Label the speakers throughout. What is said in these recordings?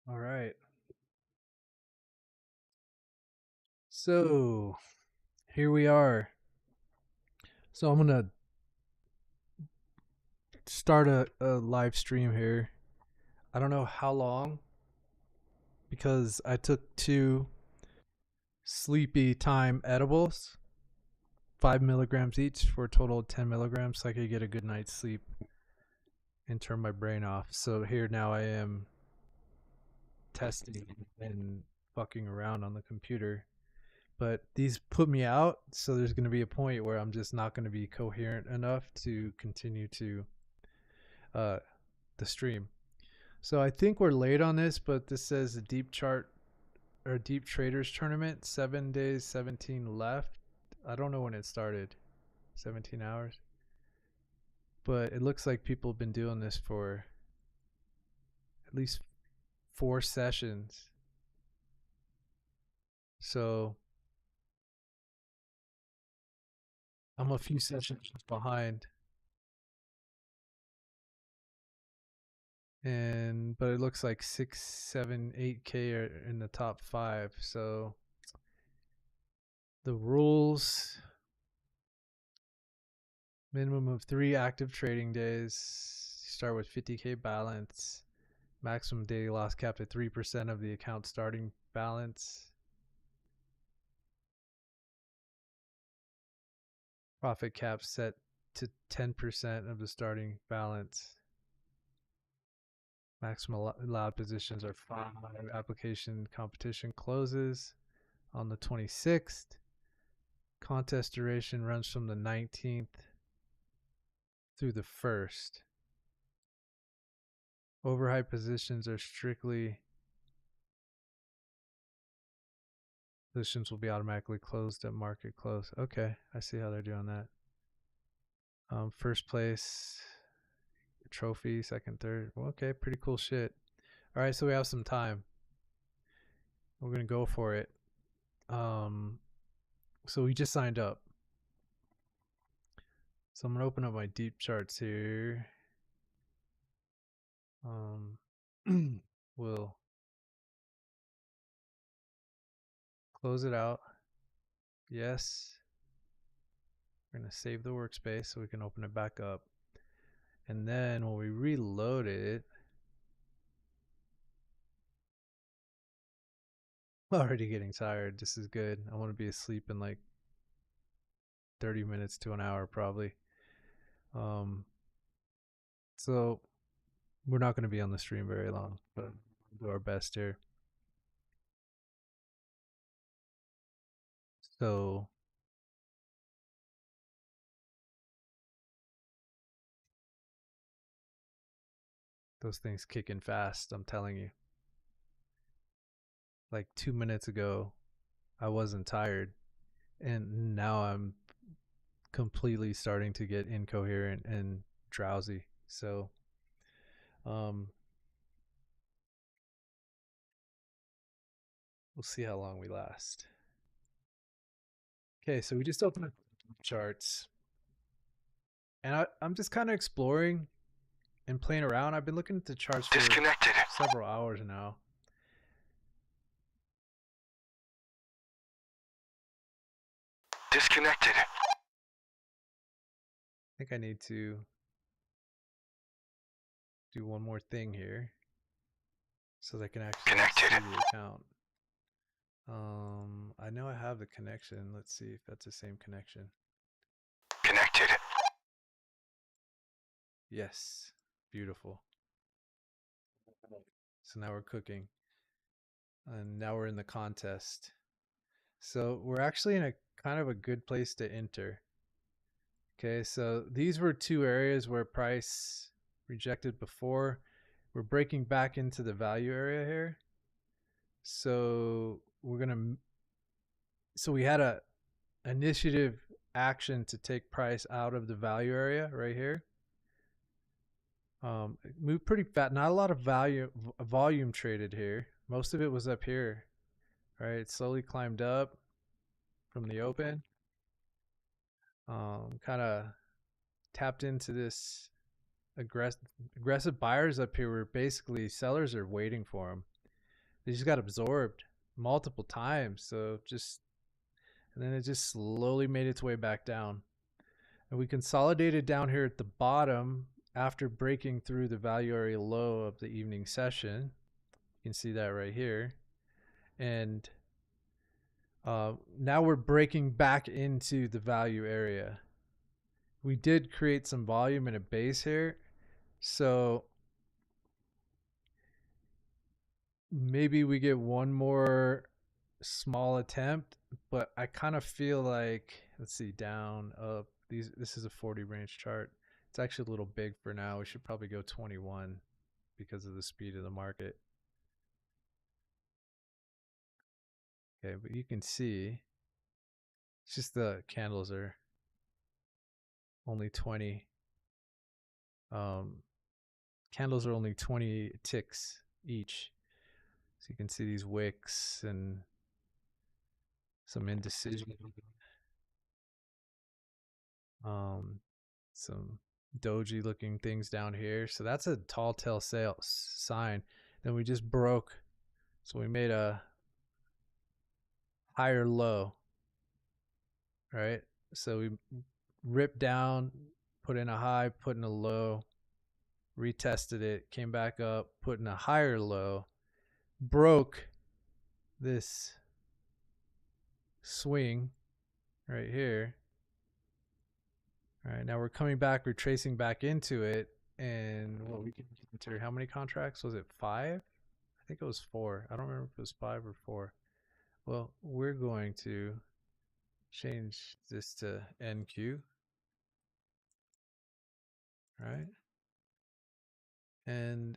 Speaker 1: All right. So here we are. So I'm gonna start a live stream here. I don't know how long because I took two sleepy time edibles, 5 milligrams each for a total of 10 milligrams, so I could get a good night's sleep and turn my brain off. So here now I am testing and fucking around on the computer. But these put me out, so there's going to be a point where I'm just not going to be coherent enough to continue to uh, the stream. So I think we're late on this, but this says the deep chart or deep traders tournament, 7 days, 17 left. I don't know when it started, 17 hours. But it looks like people have been doing this for at least 4 sessions. So I'm a few sessions behind. And but it looks like 6, 7, 8K are in the top five. So the rules: minimum of 3 active trading days. Start with 50K balance. Maximum daily loss capped at 3% of the account starting balance. Profit cap set to 10% of the starting balance. Maximum allowed positions are 5. Application competition closes on the 26th. Contest duration runs from the 19th through the 1st. Overhigh positions are strictly positions will be automatically closed at market close. Okay, I see how they're doing that. First place trophy, second, third. Well, okay, pretty cool shit. All right, so we have some time. We're gonna go for it. Um, so we just signed up. So I'm gonna open up my deep charts here. We'll close it out. Yes. We're gonna save the workspace so we can open it back up. And then when we reload it, I'm already getting tired. This is good. I want to be asleep in like 30 minutes to an hour probably. Um, so we're not going to be on the stream very long, but we'll do our best here. So those things kick in fast, I'm telling you. Like 2 minutes ago, I wasn't tired, and now I'm completely starting to get incoherent and drowsy. So, um, we'll see how long we last. Okay, so we just opened up charts, and I'm just kind of exploring and playing around. I've been looking at the charts for several hours now.
Speaker 2: Disconnected.
Speaker 1: I think I need to do one more thing here so that I can actually see the account. I know I have the connection. Let's see if that's the same connection.
Speaker 2: Connected.
Speaker 1: Yes, beautiful. So now we're cooking, and now we're in the contest. So we're actually in a kind of a good place to enter. Okay, so these were two areas where price rejected before. We're breaking back into the value area here. So we had a initiative action to take price out of the value area right here. Moved pretty fast. Not a lot of volume traded here. Most of it was up here. Right, it slowly climbed up from the open. Kind of tapped into this aggressive buyers up here where basically sellers are waiting for them. They just got absorbed multiple times. So just, and then it just slowly made its way back down. And we consolidated down here at the bottom after breaking through the value area low of the evening session. You can see that right here. And now we're breaking back into the value area. We did create some volume in a base here. So maybe we get one more small attempt, but I kind of feel like, let's see, down, up. This is a 40 range chart. It's actually a little big for now. We should probably go 21 because of the speed of the market. Okay, but you can see it's just the candles are only 20. Candles are only 20 ticks each. So you can see these wicks and some indecision. Some doji looking things down here. So that's a tall tale sales sign. Then we just broke. So we made a higher low, right? So we ripped down, put in a high, put in a low, retested it, came back up, put in a higher low, broke this swing right here. All right, now we're coming back, we're tracing back into it, and what we can enter, how many contracts was it? 5? I think it was 4. I don't remember if it was 5 or 4. Well, we're going to change this to NQ, right? And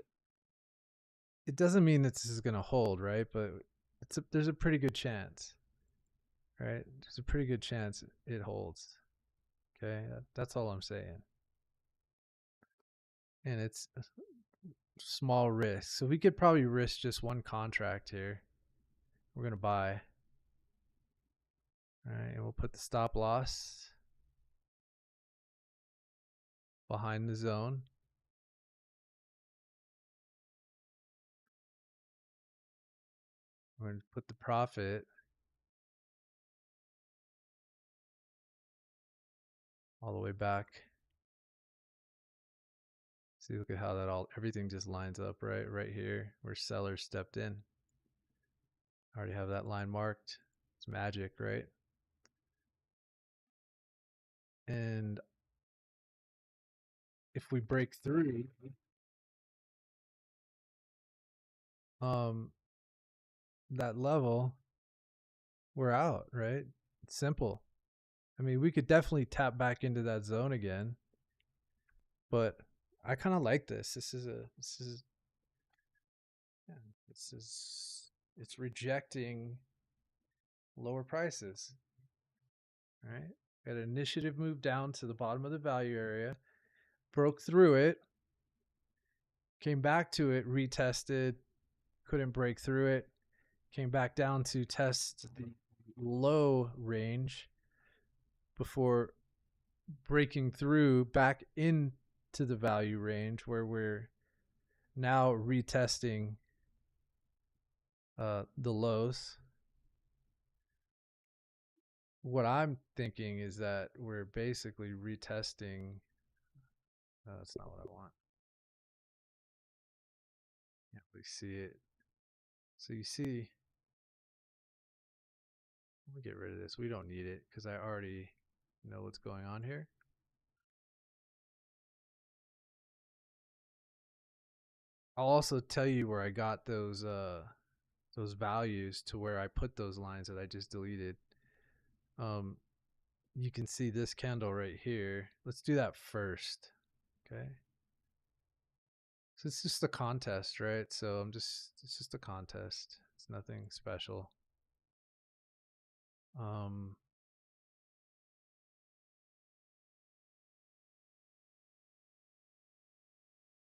Speaker 1: it doesn't mean that this is going to hold, right? But there's a pretty good chance, right? There's a pretty good chance it holds. Okay, that's all I'm saying. And it's a small risk. So we could probably risk just one contract here. We're going to buy. All right, and we'll put the stop loss behind the zone. We're going to put the profit all the way back. See, look at how that everything just lines up right here where sellers stepped in. I already have that line marked. It's magic, right? And if we break through, that level, we're out, right? It's simple. I mean, we could definitely tap back into that zone again, but I kind of like this. Yeah, it's rejecting lower prices, right? Got an initiative move down to the bottom of the value area, broke through it, came back to it, retested, couldn't break through it, came back down to test the low range before breaking through back into the value range where we're now retesting the lows. What I'm thinking is that we're basically retesting. That's not what I want. Can't really see it. So you see, let me get rid of this. We don't need it because I already know what's going on here. I'll also tell you where I got those values to where I put those lines that I just deleted. You can see this candle right here. Let's do that first. Okay. So it's just a contest, right? So it's just a contest. It's nothing special.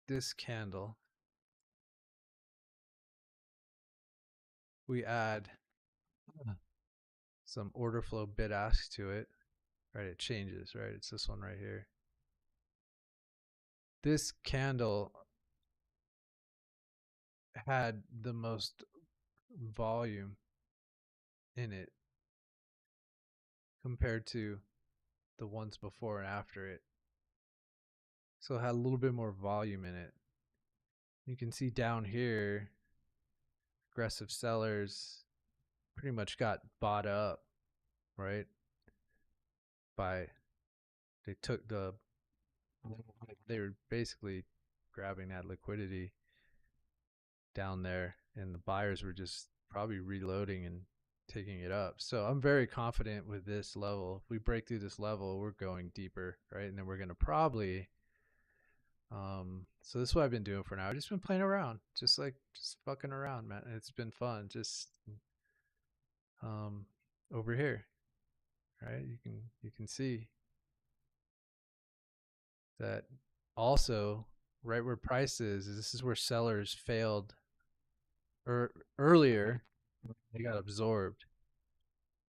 Speaker 1: This candle, we add some order flow bid ask to it, right? It changes, right? It's this one right here. This candle had the most volume in it compared to the ones before and after it. So it had a little bit more volume in it. You can see down here, aggressive sellers pretty much got bought up, right? By they took the they were basically grabbing that liquidity down there, and the buyers were just probably reloading and taking it up. So I'm very confident with this level. If we break through this level, we're going deeper, right? And then we're going to probably so this is what I've been doing for now. I've just been playing around, just fucking around, man. It's been fun. Just um over here, right? You can see that also right where price is this is where sellers failed earlier. They got absorbed,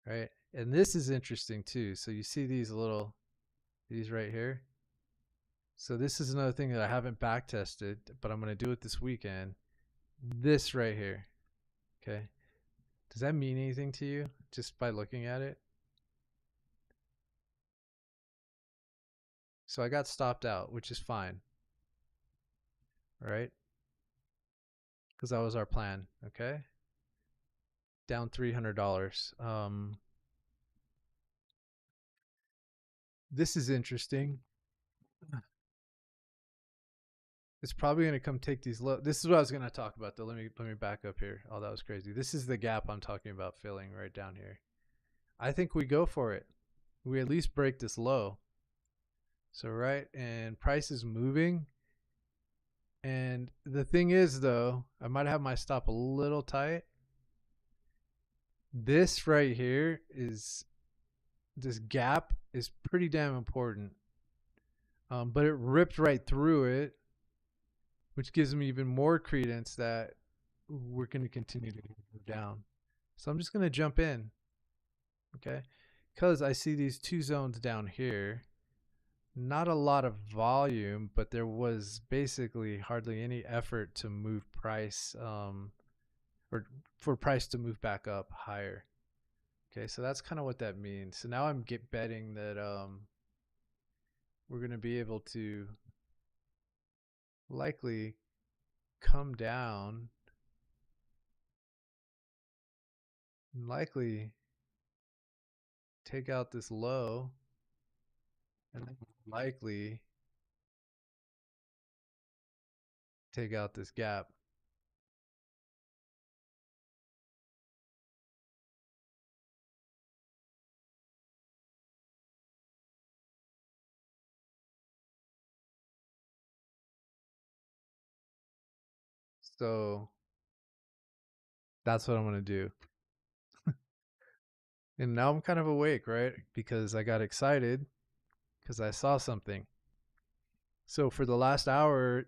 Speaker 1: right? And this is interesting too. So you see these right here. So this is another thing that I haven't back tested, but I'm going to do it this weekend. This right here. Okay. Does that mean anything to you just by looking at it? So I got stopped out, which is fine. Right? Because that was our plan. Okay. Down $300. This is interesting. It's probably going to come take these low. This is what I was going to talk about though. Let me back up here. Oh, that was crazy. This is the gap I'm talking about filling right down here. I think we go for it. We at least break this low. So right, and price is moving. And the thing is though, I might have my stop a little tight. This right here is this gap is pretty damn important. But it ripped right through it, which gives me even more credence that we're going to continue to move down. So I'm just going to jump in, okay? Because I see these two zones down here. Not a lot of volume, but there was basically hardly any effort to move price or for price to move back up higher. Okay, so that's kind of what that means. So now I'm betting that we're going to be able to likely come down and likely take out this low and likely take out this gap. So that's what I'm going to do. And now I'm kind of awake, right? Because I got excited because I saw something. So for the last hour,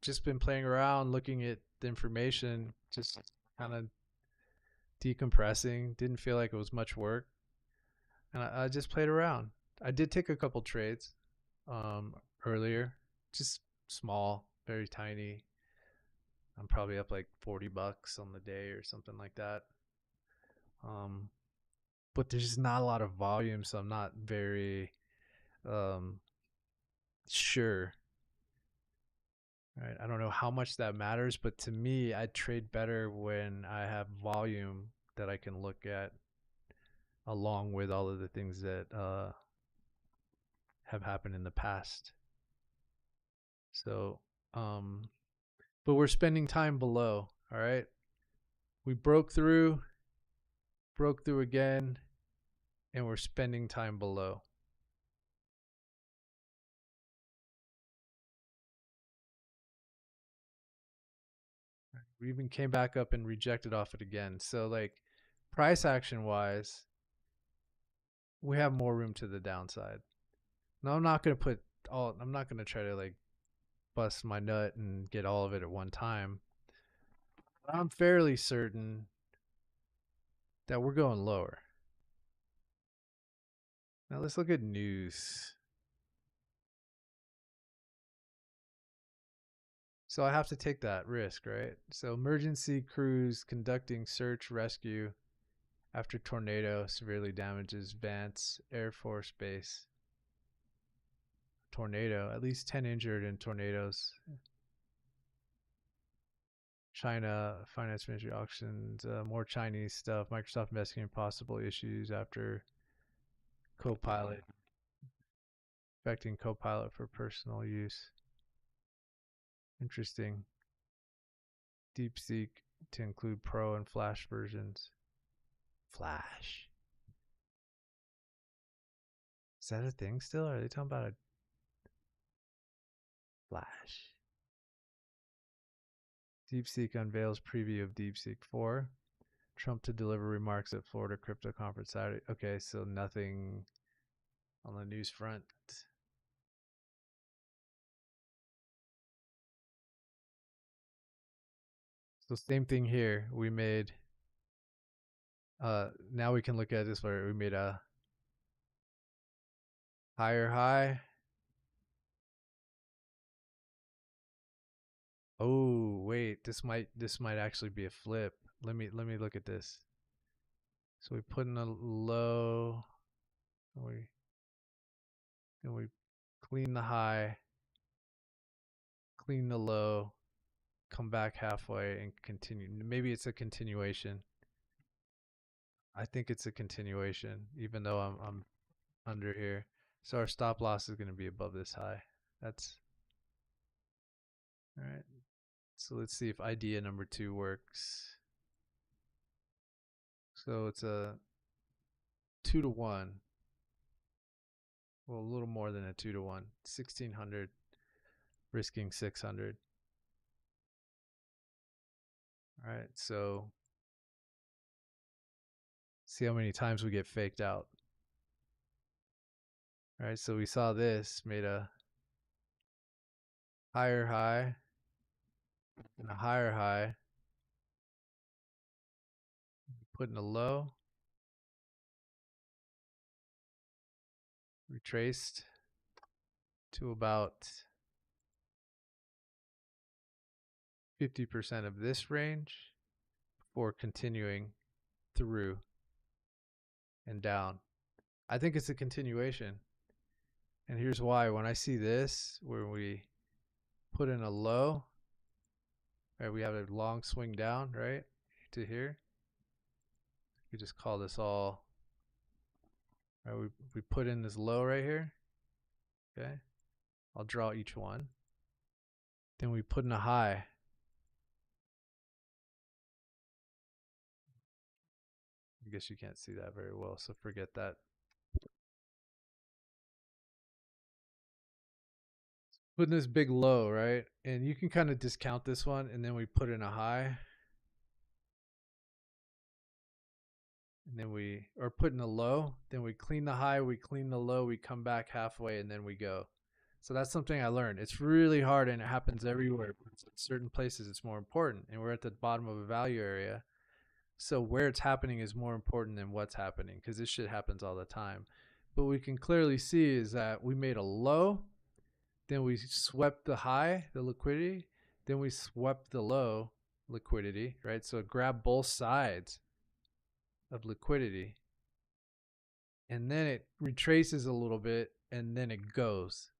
Speaker 1: just been playing around, looking at the information, just kind of decompressing. Didn't feel like it was much work. And I just played around. I did take a couple trades um, earlier, just small, very tiny. I'm probably up like $40 on the day or something like that. Um, but there's just not a lot of volume, so I'm not very um, sure. Right? I don't know how much that matters, but to me, I trade better when I have volume that I can look at along with all of the things that have happened in the past. So, but we're spending time below. All right. We broke through again, and we're spending time below. We even came back up and rejected off it again. So, like, price action wise, we have more room to the downside. Now, I'm not going to I'm not going to try to like bust my nut and get all of it at one time. I'm fairly certain that we're going lower. Now let's look at news. So I have to take that risk, right? So emergency crews conducting search rescue after tornado severely damages Vance Air Force Base. Tornado, at least 10 injured in tornadoes. China Finance Ministry auctions more Chinese stuff. Microsoft investigating possible issues after Copilot affecting Copilot for personal use. Interesting. DeepSeek to include Pro and Flash versions. Flash. Is that a thing still? Or are they talking about a Flash? DeepSeek unveils preview of DeepSeek 4. Trump to deliver remarks at Florida crypto conference Saturday. Okay, so nothing on the news front. So same thing here. We made now we can look at this where we made a higher high. Oh, wait, this might actually be a flip. Let me look at this. So we put in a low, then we clean the high, clean the low, come back halfway and continue. Maybe it's a continuation. I think it's a continuation, even though I'm under here. So our stop loss is going to be above this high. That's all right. So let's see if idea number 2 works. So it's a 2 to 1. Well, a little more than a 2 to 1. 1600, risking 600. All right. So see how many times we get faked out. All right. So we saw this made a higher high and a higher high. Put in a low. Retraced to about 50% of this range before continuing through and down. I think it's a continuation. And here's why. When I see this, where we put in a low, right, we have a long swing down, right, to here. We just call this all, right, we put in this low right here. Okay. I'll draw each one. Then we put in a high. I guess you can't see that very well, so forget that. Putting this big low, right? And you can kind of discount this one, and then we put in a high. And then or put in a low, then we clean the high, we clean the low, we come back halfway, and then we go. So that's something I learned. It's really hard, and it happens everywhere. But in certain places, it's more important. And we're at the bottom of a value area. So where it's happening is more important than what's happening, because this shit happens all the time. But we can clearly see is that we made a low, then we swept the high, the liquidity, then we swept the low, liquidity, right? So grab both sides of liquidity, and then it retraces a little bit, and then it goes.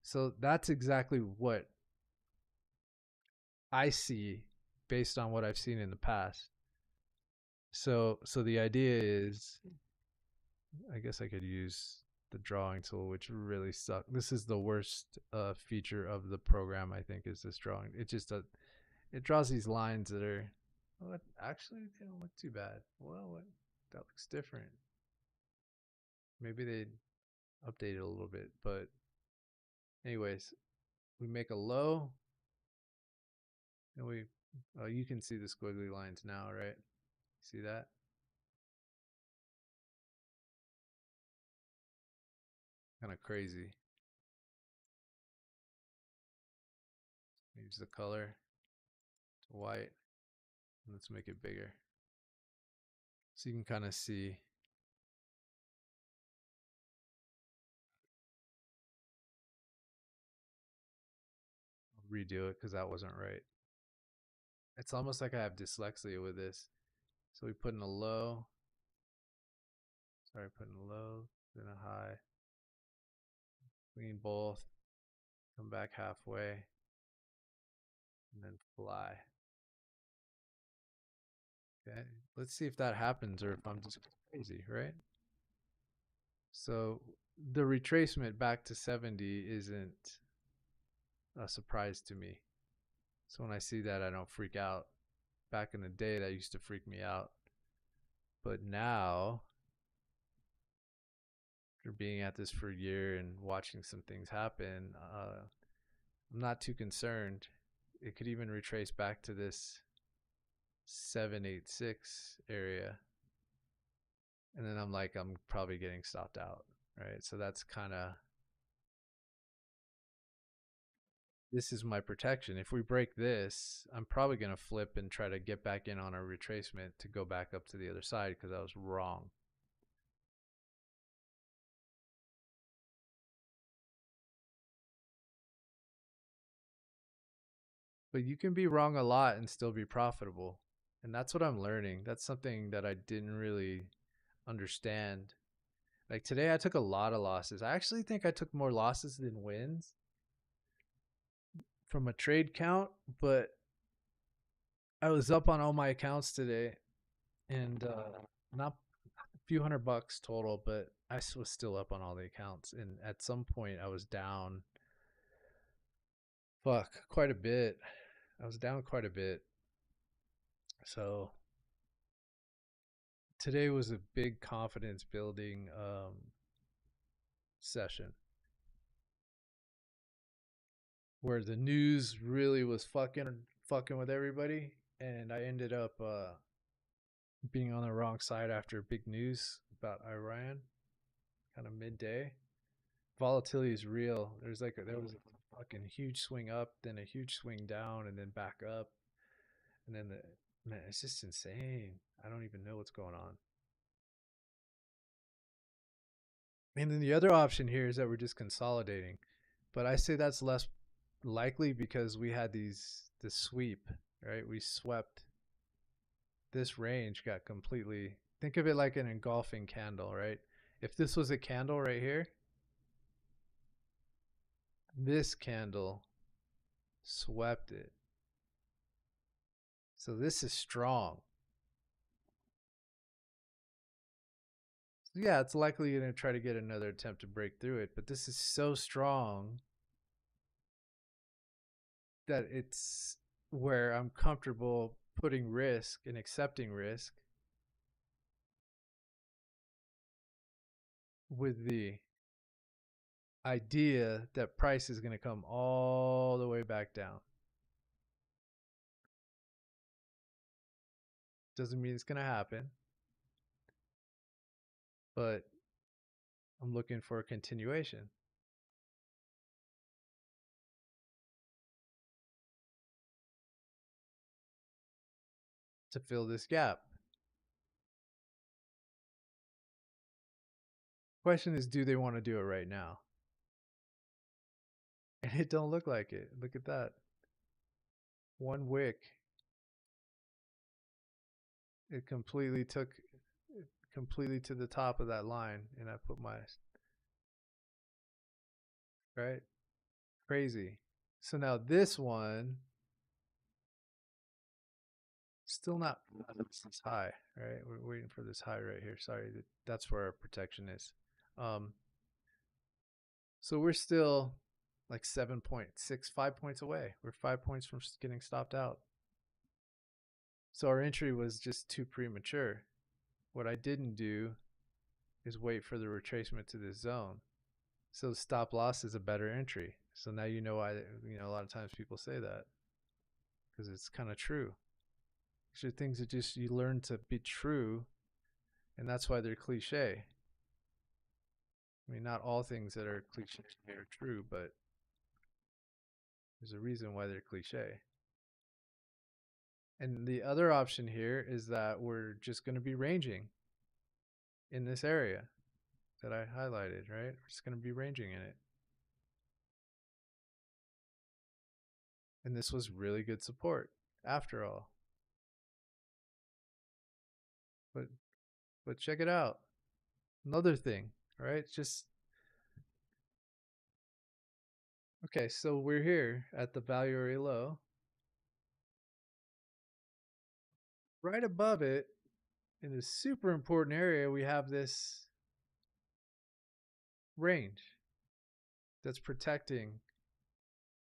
Speaker 1: So that's exactly what I see based on what I've seen in the past. So the idea is, I guess I could use the drawing tool, which really sucks. This is the worst feature of the program, I think, is this drawing. It just it draws these lines that are, well, actually they don't look too bad. Well, that looks different. Maybe they update it a little bit, but anyways, we make a low, and you can see the squiggly lines now, right? See that? Kind of crazy. Use the color to white. Let's make it bigger. So you can kind of see. redo it because that wasn't right. It's almost like I have dyslexia with this. So we put in a low. Sorry, put in a low, then a high. Clean both. Come back halfway. And then fly. Okay. Let's see if that happens or if I'm just crazy, right? So the retracement back to 70 isn't a surprise to me. So when I see that, I don't freak out. Back in the day, that used to freak me out. But now, after being at this for a year and watching some things happen, I'm not too concerned. It could even retrace back to this 786 area. And then I'm probably getting stopped out, right? So that's kind of, this is my protection. If we break this, I'm probably going to flip and try to get back in on a retracement to go back up to the other side because I was wrong. But you can be wrong a lot and still be profitable. And that's what I'm learning. That's something that I didn't really understand. Like today, I took a lot of losses. I actually think I took more losses than wins from a trade count, but I was up on all my accounts today and not a few $100 total, but I was still up on all the accounts. And at some point, I was down, quite a bit. I was down quite a bit. So today was a big confidence building session where the news really was fucking with everybody, and I ended up being on the wrong side after big news about Iran, kind of midday. Volatility is real. There was a fucking huge swing up, then a huge swing down, and then back up, and then the man, it's just insane. I don't even know what's going on. And then the other option here is that we're just consolidating, but I say that's less likely because we had this sweep, right? We swept this range, got completely, think of it like an engulfing candle, right? If this was a candle right here, this candle swept it. So this is strong. So yeah, it's likely you're going to try to get another attempt to break through it, but this is so strong that it's where I'm comfortable putting risk and accepting risk with the idea that price is going to come all the way back down. Doesn't mean it's going to happen, but I'm looking for a continuation to fill this gap. Question is, do they want to do it right now? And it don't look like it. Look at that. One wick. It completely took it completely to the top of that line, and I put my, right? Crazy. So now this one, still not this high, right? We're waiting for this high right here. Sorry, that's where our protection is. So we're still like 7.6, 5 points away. We're 5 points from getting stopped out. So our entry was just too premature. What I didn't do is wait for the retracement to this zone. So the stop loss is a better entry. So now you know why, a lot of times people say that because it's kind of true. These are things that just you learn to be true, and that's why they're cliche. I mean, not all things that are cliche are true, but there's a reason why they're cliche. And the other option here is that we're just going to be ranging in this area that I highlighted, right? We're just going to be ranging in it. And this was really good support after all. But check it out. Another thing, all right? Just okay, so we're here at the value area low. Right above it, in a super important area, we have this range that's protecting,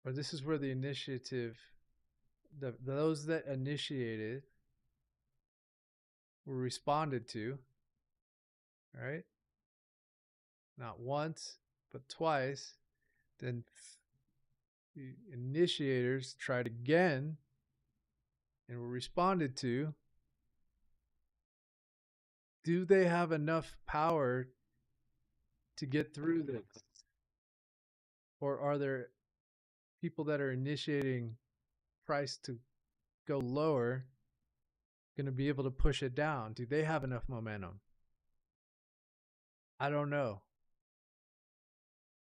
Speaker 1: or this is where the initiative, those that initiated were responded to, right? Not once, but twice. Then the initiators tried again and were responded to. Do they have enough power to get through this? Or are there people that are initiating price to go lower going to be able to push it down? Do they have enough momentum? I don't know.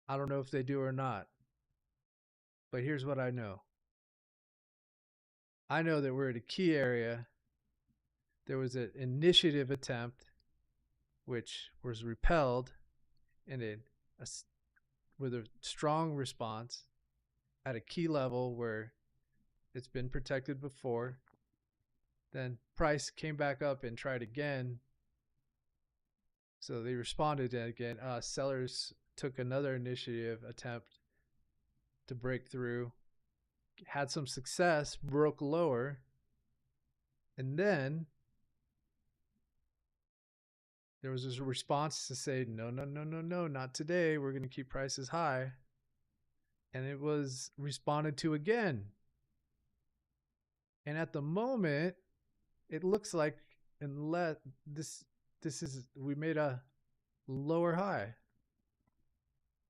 Speaker 1: I don't know if they do or not. But here's what I know. I know that we're at a key area. There was an initiative attempt which was repelled, and with a strong response at a key level where it's been protected before. Then price came back up and tried again. So they responded again. Sellers took another initiative attempt to break through, had some success, broke lower, and then there was this response to say, no, no, no, no, no, not today. We're going to keep prices high. And it was responded to again. And at the moment, it looks like unless this is we made a lower high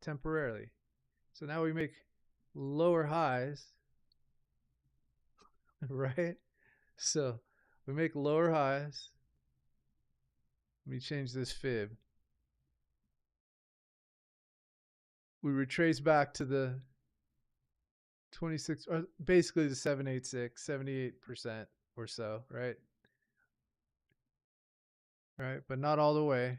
Speaker 1: temporarily. So now we make lower highs, right? So we make lower highs. Let me change this fib. We retrace back to the 26, or basically the 786, 78% or so, right? Right, but not all the way.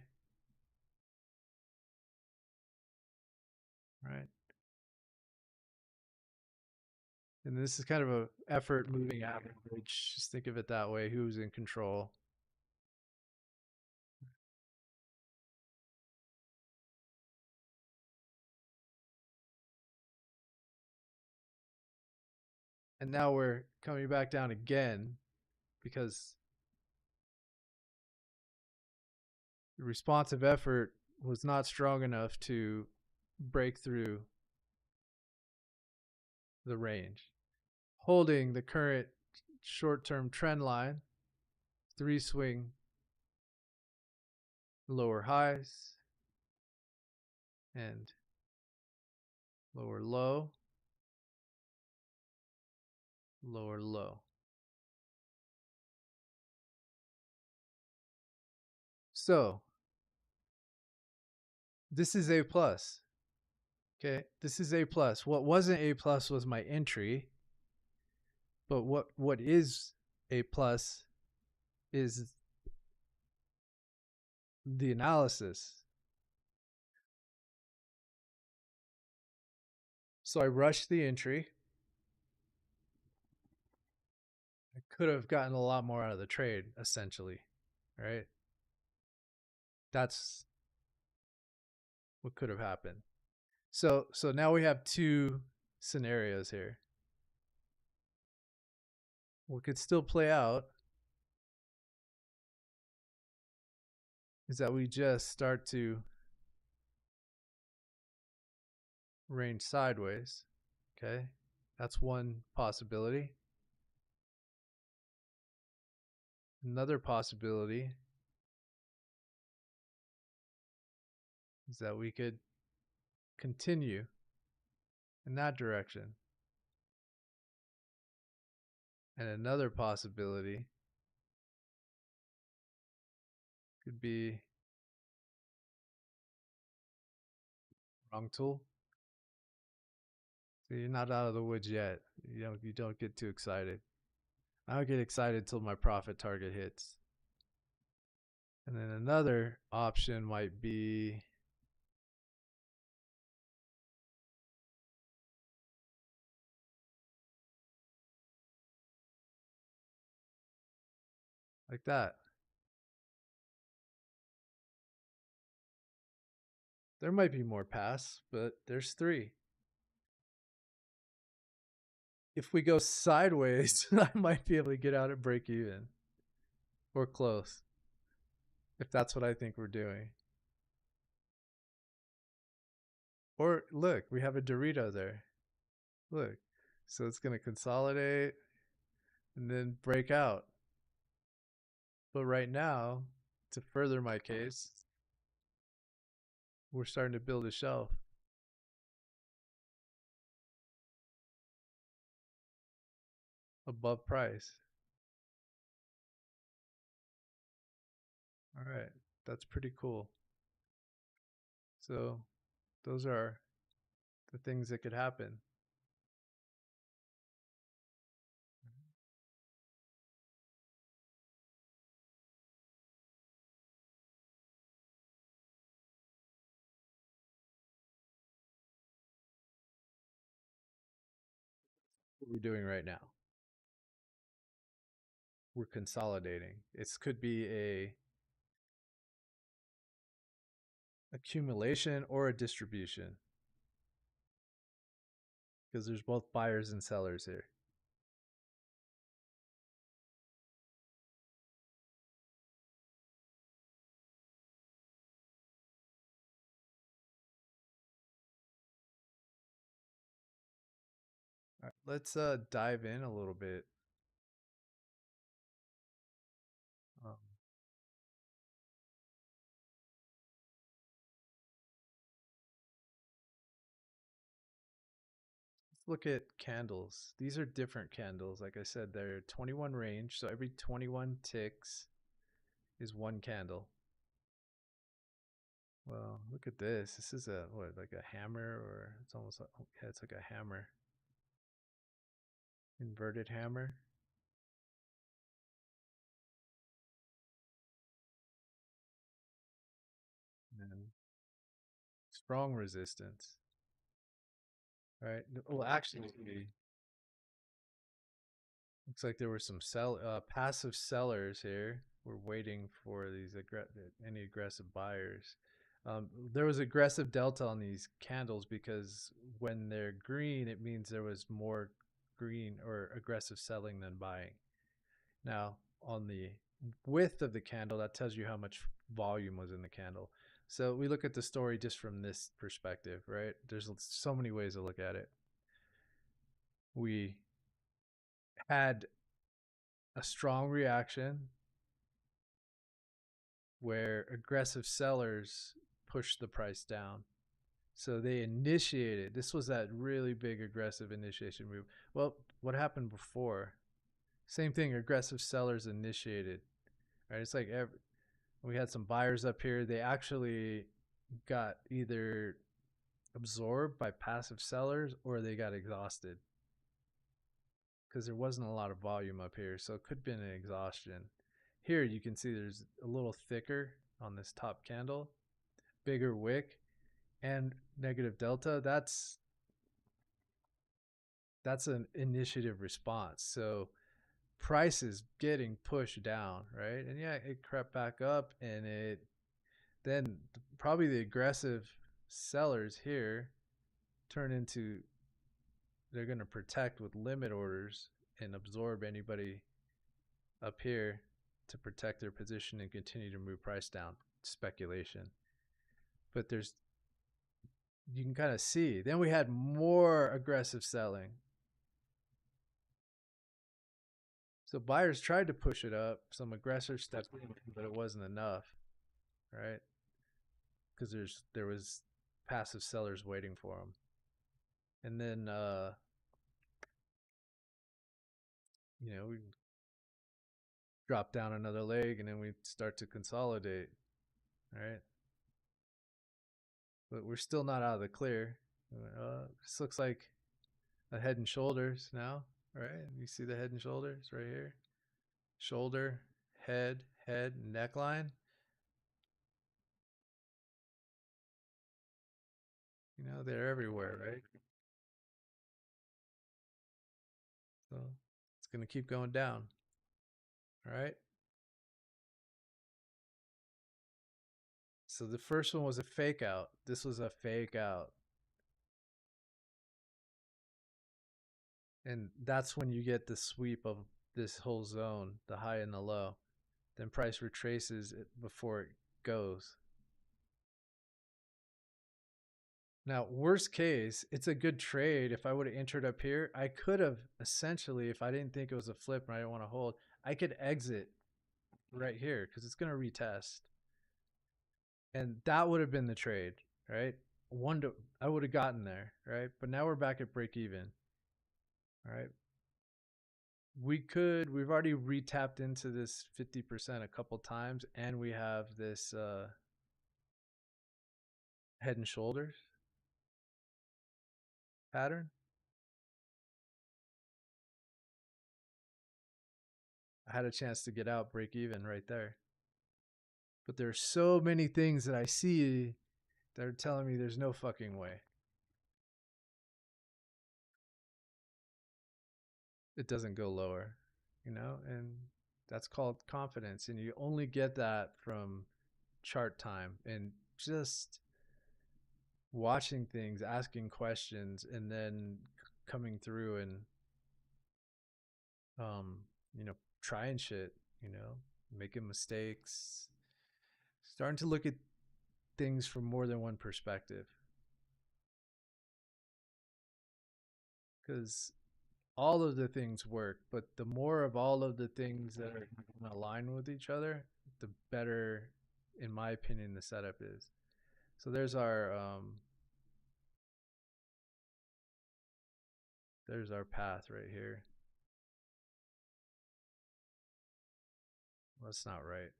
Speaker 1: Right. And this is kind of a effort moving average. Just think of it that way. Who's in control? And now we're coming back down again because the responsive effort was not strong enough to break through the range. Holding the current short-term trend line, 3 swing lower highs and lower low, lower low. So this is A plus. Okay, this is A plus. What wasn't A plus was my entry, but what is A plus is the analysis. So I rushed the entry. I could have gotten a lot more out of the trade, essentially, right? That's what could have happened. So now we have two scenarios here. What could still play out is that we just start to range sideways. Okay, that's one possibility. Another possibility is that we could continue in that direction. And another possibility could be wrong tool. So you're not out of the woods yet. You don't get too excited. I don't get excited till my profit target hits. And then another option might be like that. There might be more paths, but there's three. If we go sideways, I might be able to get out at break even or close if that's what I think we're doing. Or look, we have a Dorito there. Look. So it's going to consolidate and then break out. But right now, to further my case, we're starting to build a shelf above price. All right. That's pretty cool. So those are the things that could happen. What we're doing right now, we're consolidating. It could be a accumulation or a distribution because there's both buyers and sellers here. All right, let's dive in a little bit. Um, let's look at candles. These are different candles. Like I said, they're 21 range, so every 21 ticks is one candle. Well, look at this. This is a what, like a hammer, or it's almost like, yeah, it's like a hammer, inverted hammer, and strong resistance. Right. Well, actually, looks like there were some passive sellers here. We're waiting for any aggressive buyers. There was aggressive delta on these candles because when they're green, it means there was more green or aggressive selling than buying. Now, on the width of the candle, that tells you how much volume was in the candle. So we look at the story just from this perspective, right? There's so many ways to look at it. We had a strong reaction where aggressive sellers pushed the price down. So they initiated. This was that really big aggressive initiation move. Well, what happened before? Same thing. Aggressive sellers initiated. Right? It's like we had some buyers up here. They actually got either absorbed by passive sellers or they got exhausted because there wasn't a lot of volume up here. So it could have been an exhaustion. Here you can see there's a little thicker on this top candle, bigger wick, and negative delta. That's an initiative response. So price is getting pushed down, right? And yeah, it crept back up, and it then probably the aggressive sellers here turn into they're going to protect with limit orders and absorb anybody up here to protect their position and continue to move price down. Speculation. But you can kind of see. Then we had more aggressive selling. So buyers tried to push it up. Some aggressors stepped in, but it wasn't enough, right? Because there was passive sellers waiting for them. And then we drop down another leg, and then we start to consolidate, right? But we're still not out of the clear. This looks like a head and shoulders now, right? You see the head and shoulders right here? Shoulder, head, neckline. You know, they're everywhere, right? So it's going to keep going down. All right. So the first one was a fake out. This was a fake out. And that's when you get the sweep of this whole zone, the high and the low. Then price retraces it before it goes. Now, worst case, it's a good trade. If I would have entered up here, I could have essentially, if I didn't think it was a flip and I didn't want to hold, I could exit right here because it's going to retest. And that would have been the trade, right? I would have gotten there, right? But now we're back at break even. All right. We've already retapped into this 50% a couple times, and we have this head and shoulders pattern. I had a chance to get out break even right there. But there's so many things that I see that are telling me there's no fucking way. It doesn't go lower, you know, and that's called confidence. And you only get that from chart time and just watching things, asking questions, and then coming through and um, you know, trying shit, you know, making mistakes, starting to look at things from more than one perspective. Because all of the things work, but the more of all of the things that are in align with each other, the better, in my opinion, the setup is. So there's our path right here. Well, that's not right.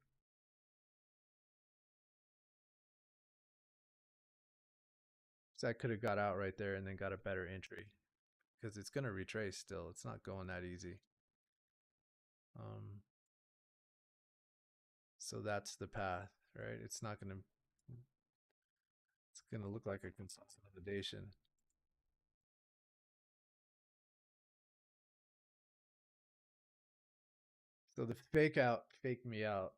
Speaker 1: So I could have got out right there and then got a better entry because it's going to retrace still. It's not going that easy. Um, so that's the path, right? It's going to look like a consolidation. So the fake out faked me out.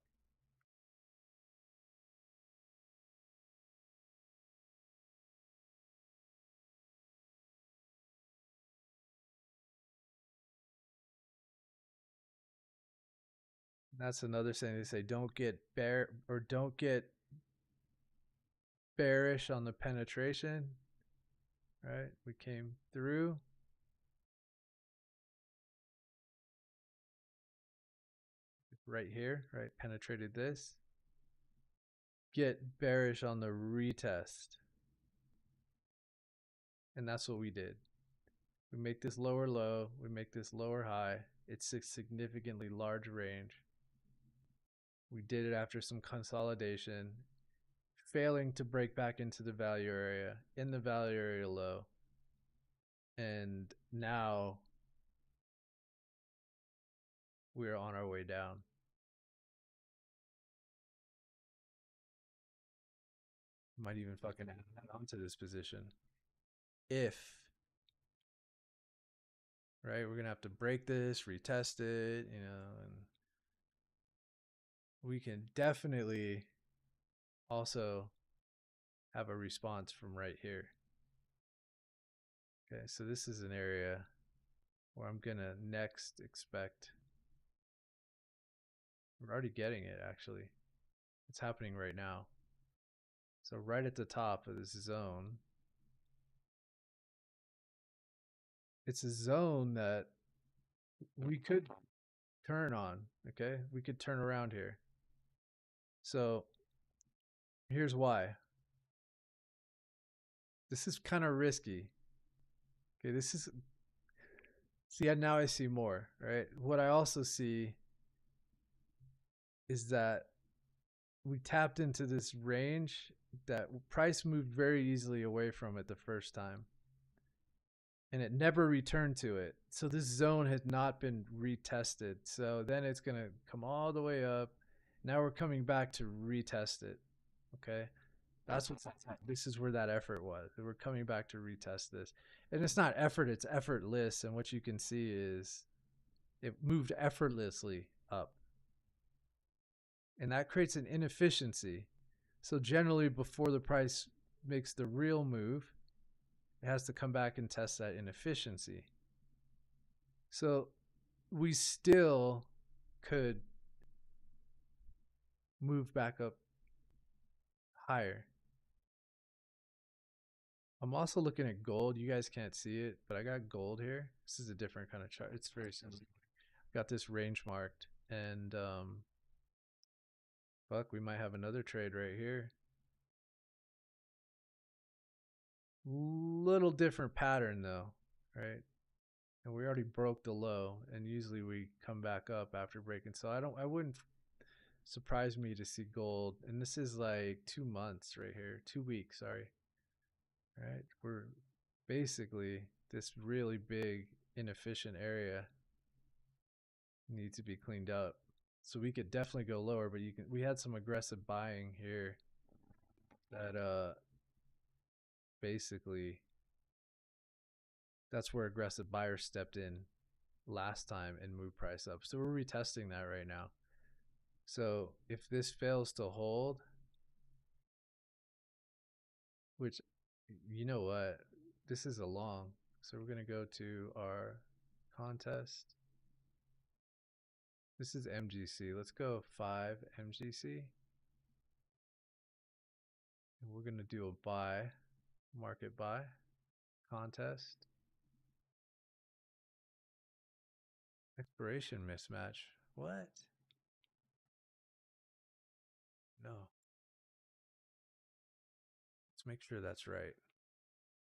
Speaker 1: That's another thing they say, don't get bearish on the penetration, right? We came through right here, right? Penetrated this. Get bearish on the retest. And that's what we did. We make this lower low, we make this lower high. It's a significantly large range. We did it after some consolidation, failing to break back into the value area, in the value area low. And now we're on our way down. Might even fucking add on to this position. If, right, we're going to have to break this, retest it, you know, and we can definitely also have a response from right here. Okay, so this is an area where I'm going to next expect. We're already getting it, actually. It's happening right now. So right at the top of this zone, it's a zone that we could turn on, okay? We could turn around here. So here's why. This is kind of risky. Okay, this is, see, now I see more, right? What I also see is that we tapped into this range that price moved very easily away from it the first time. and it never returned to it. So this zone had not been retested. So then it's going to come all the way up. Now we're coming back to retest it. Okay. That's what this is where that effort was. We're coming back to retest this. And it's not effort, it's effortless. And what you can see is it moved effortlessly up. And that creates an inefficiency. So generally before the price makes the real move, it has to come back and test that inefficiency. So we still could move back up higher. I'm also looking at gold. You guys can't see it, but I got gold here. This is a different kind of chart. It's very simple. Got this range marked, and fuck, we might have another trade right here. Little different pattern though, right? And we already broke the low, and usually we come back up after breaking. So I wouldn't surprise me to see gold. And this is like 2 months right here, 2 weeks, sorry. Right? We're basically this really big inefficient area needs to be cleaned up. So we could definitely go lower, but we had some aggressive buying here that basically that's where aggressive buyers stepped in last time and moved price up. So we're retesting that right now. So if this fails to hold, which you know what, this is a long. So we're going to go to our contest. This is MGC. Let's go 5 MGC. And we're going to do a buy, market buy contest. Expiration mismatch. What? No. Let's make sure that's right.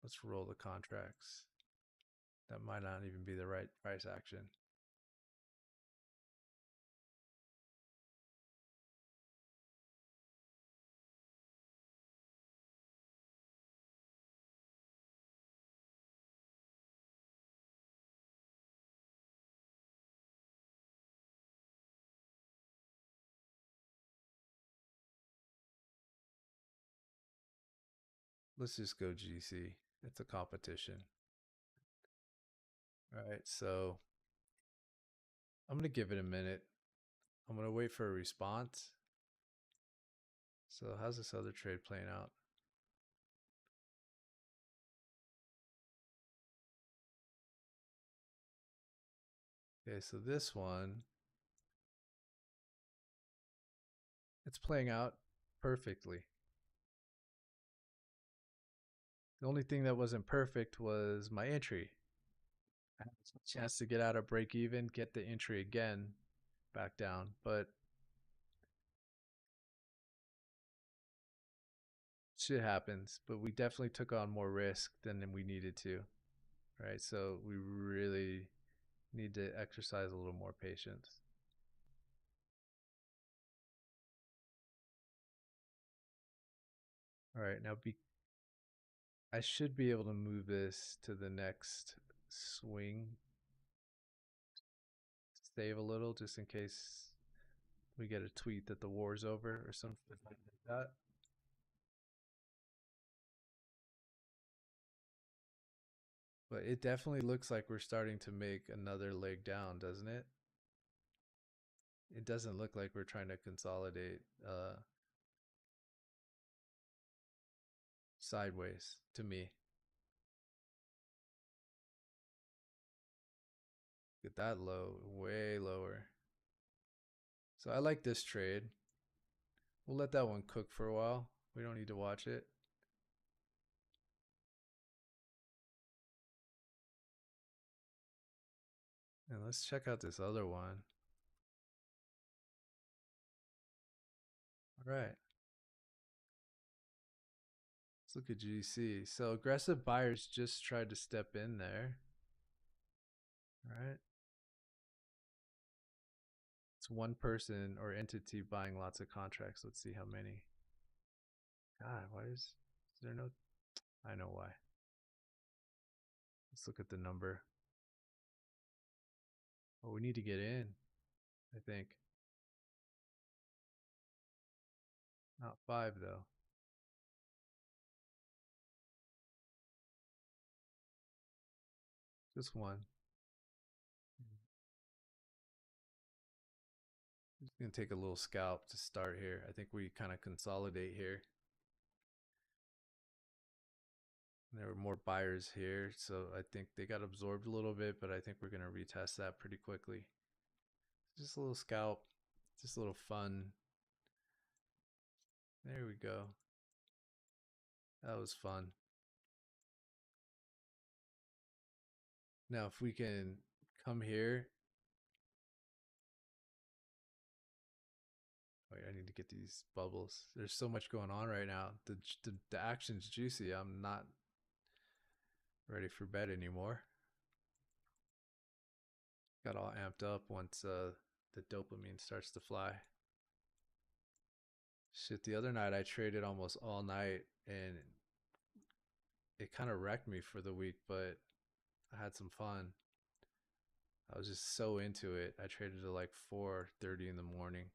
Speaker 1: Let's roll the contracts. That might not even be the right price action. Let's just go GC. It's a competition. All right, so I'm going to give it a minute. I'm going to wait for a response. So how's this other trade playing out? Okay, so this one, it's playing out perfectly. The only thing that wasn't perfect was my entry. I had a chance to get out of break even, get the entry again back down, but shit happens. But we definitely took on more risk than we needed to, right? So we really need to exercise a little more patience. All right, now I should be able to move this to the next swing. Save a little just in case we get a tweet that the war's over or something like that. But it definitely looks like we're starting to make another leg down, doesn't it? It doesn't look like we're trying to consolidate sideways to me. Get that low, way lower. So I like this trade. We'll let that one cook for a while. We don't need to watch it. And let's check out this other one. All right. Let's look at GC. So aggressive buyers just tried to step in there. All right. It's one person or entity buying lots of contracts. Let's see how many. God, why is there no? I know why. Let's look at the number. Oh, we need to get in, I think. Not 5, though. Just 1. Just going to take a little scalp to start here. I think we kind of consolidate here. There were more buyers here, so I think they got absorbed a little bit, but I think we're going to retest that pretty quickly. Just a little scalp, just a little fun. There we go. That was fun. Now, if we can come here. Wait, I need to get these bubbles. There's so much going on right now. The action's juicy. I'm not ready for bed anymore. Got all amped up once the dopamine starts to fly. Shit, the other night I traded almost all night and it kind of wrecked me for the week, but I had some fun. I was just so into it. I traded at like 4:30 in the morning.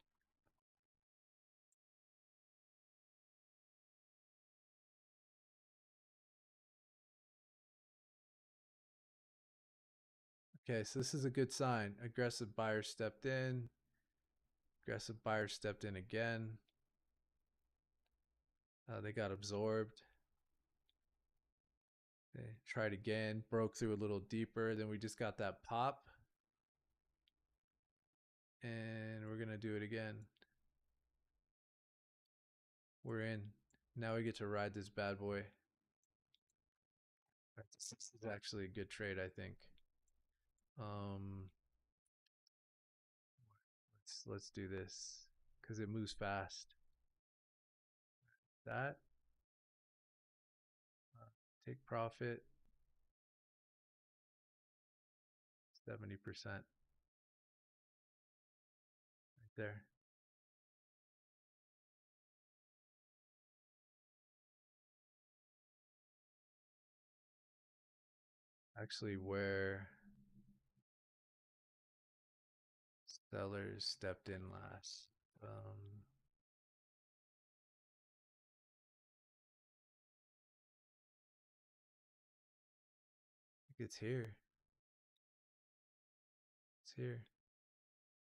Speaker 1: Okay, so this is a good sign. Aggressive buyer stepped in. Aggressive buyer stepped in again. They got absorbed. They tried again, broke through a little deeper. Then we just got that pop. And we're going to do it again. We're in. Now we get to ride this bad boy. This is actually a good trade, I think. Let's do this because it moves fast. That take profit 70% right there. Actually, where sellers stepped in last. I think it's here. It's here.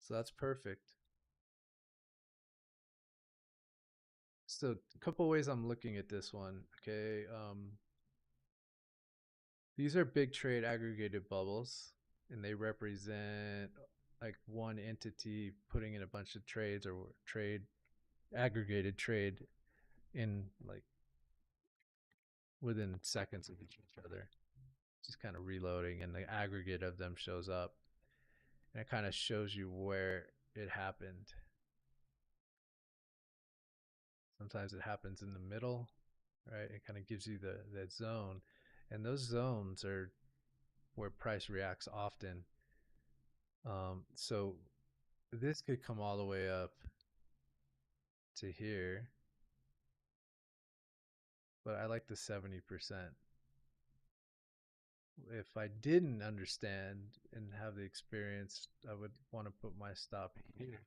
Speaker 1: So that's perfect. So a couple ways I'm looking at this one. Okay. These are big trade aggregated bubbles, and they represent like one entity putting in a bunch of trades or trade aggregated trade in like within seconds of each other, just kind of reloading, and the aggregate of them shows up, and it kind of shows you where it happened. Sometimes it happens in the middle, right? It kind of gives you that zone, and those zones are where price reacts often. So this could come all the way up to here, but I like the 70%. If I didn't understand and have the experience, I would want to put my stop here.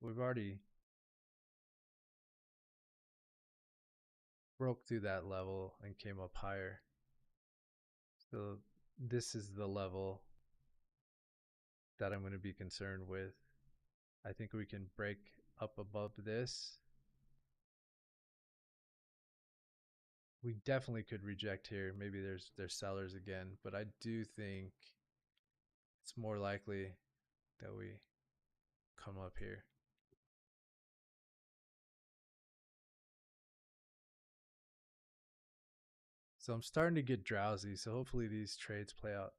Speaker 1: We've already broke through that level and came up higher. So this is the level that I'm going to be concerned with. I think we can break up above this. We definitely could reject here. Maybe there's sellers again, but I do think it's more likely that we come up here. So I'm starting to get drowsy, so hopefully these trades play out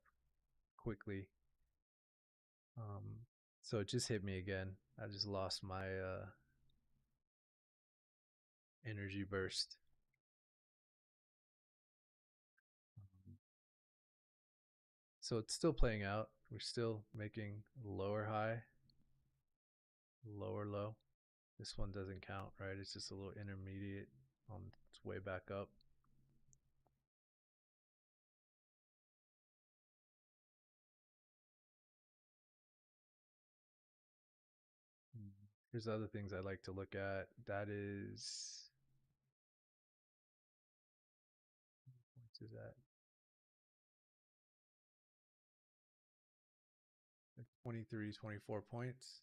Speaker 1: quickly. So it just hit me again. I just lost my energy burst. So it's still playing out. We're still making lower high, lower low. This one doesn't count, right? It's just a little intermediate on its way back up. There's other things I like to look at. That is, what is that? Like 23, 24 points.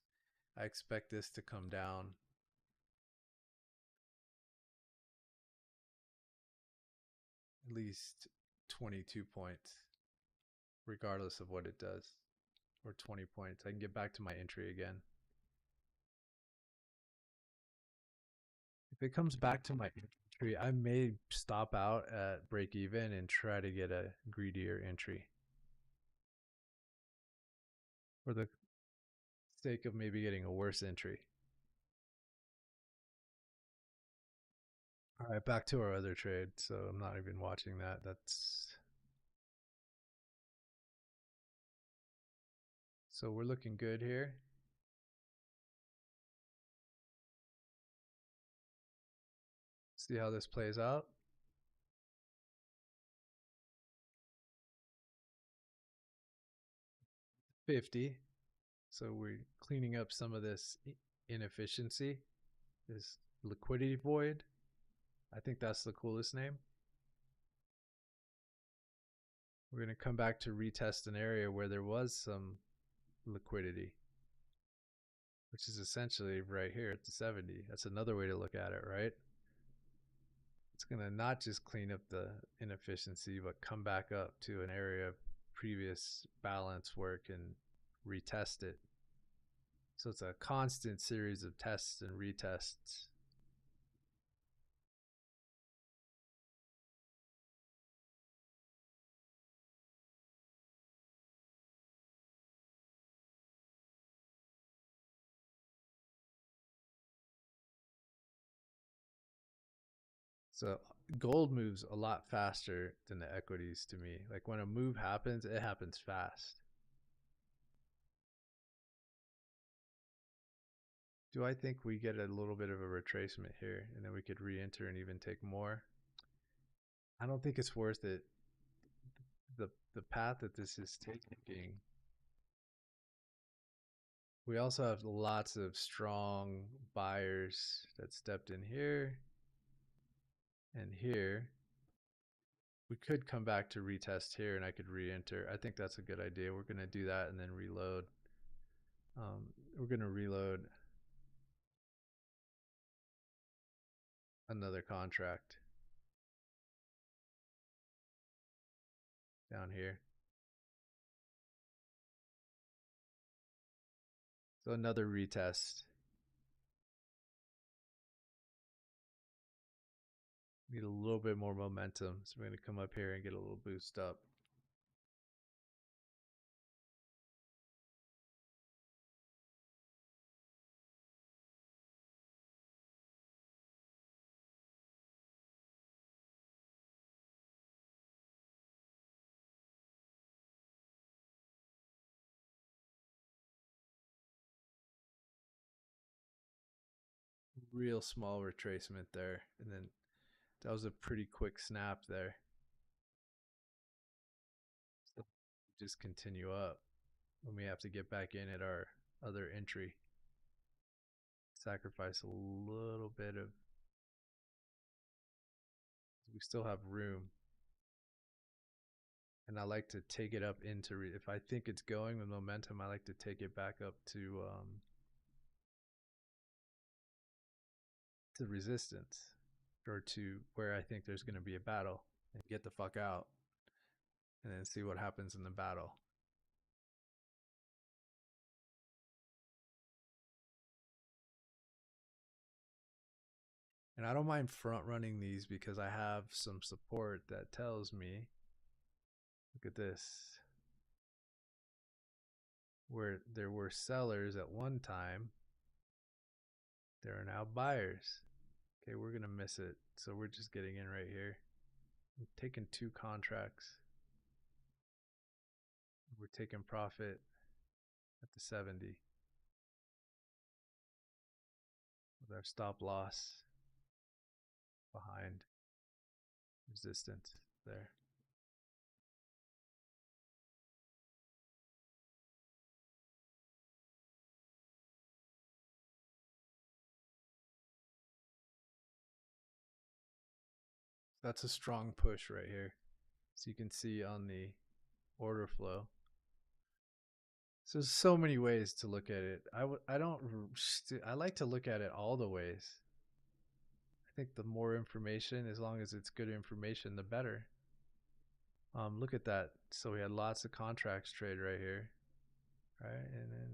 Speaker 1: I expect this to come down at least 22 points, regardless of what it does, or 20 points. I can get back to my entry again. If it comes back to my entry, I may stop out at break even and try to get a greedier entry for the sake of maybe getting a worse entry. All right, back to our other trade. So I'm not even watching that. So we're looking good here. See how this plays out. 50. So we're cleaning up some of this inefficiency, this liquidity void. I think that's the coolest name. We're going to come back to retest an area where there was some liquidity, which is essentially right here at the 70. That's another way to look at it, right? It's going to not just clean up the inefficiency, but come back up to an area of previous balance work and retest it. So it's a constant series of tests and retests. So gold moves a lot faster than the equities to me. Like when a move happens, it happens fast. Do I think we get a little bit of a retracement here and then we could re-enter and even take more? I don't think it's worth it. The path that this is taking. We also have lots of strong buyers that stepped in here and here. We could come back to retest here and I could re-enter. I think that's a good idea. We're going to do that and then reload. We're going to reload another contract down here. So another retest. Need a little bit more momentum. So we're going to come up here and get a little boost up. Real small retracement there. And then that was a pretty quick snap there. So just continue up when we have to get back in at our other entry. Sacrifice a little bit of, we still have room. And I like to take it up into, if I think it's going with momentum, I like to take it back up to resistance or to where I think there's going to be a battle and get the fuck out and then see what happens in the battle. And I don't mind front running these because I have some support that tells me, look at this, where there were sellers at one time, there are now buyers. Okay, we're going to miss it. So we're just getting in right here. I'm taking 2 contracts. We're taking profit at the 70 with our stop loss behind resistance there. That's a strong push right here. So you can see on the order flow. So there's so many ways to look at it. I don't I like to look at it all the ways. I think the more information, as long as it's good information, the better. Look at that. So we had lots of contracts trade right here, right? And then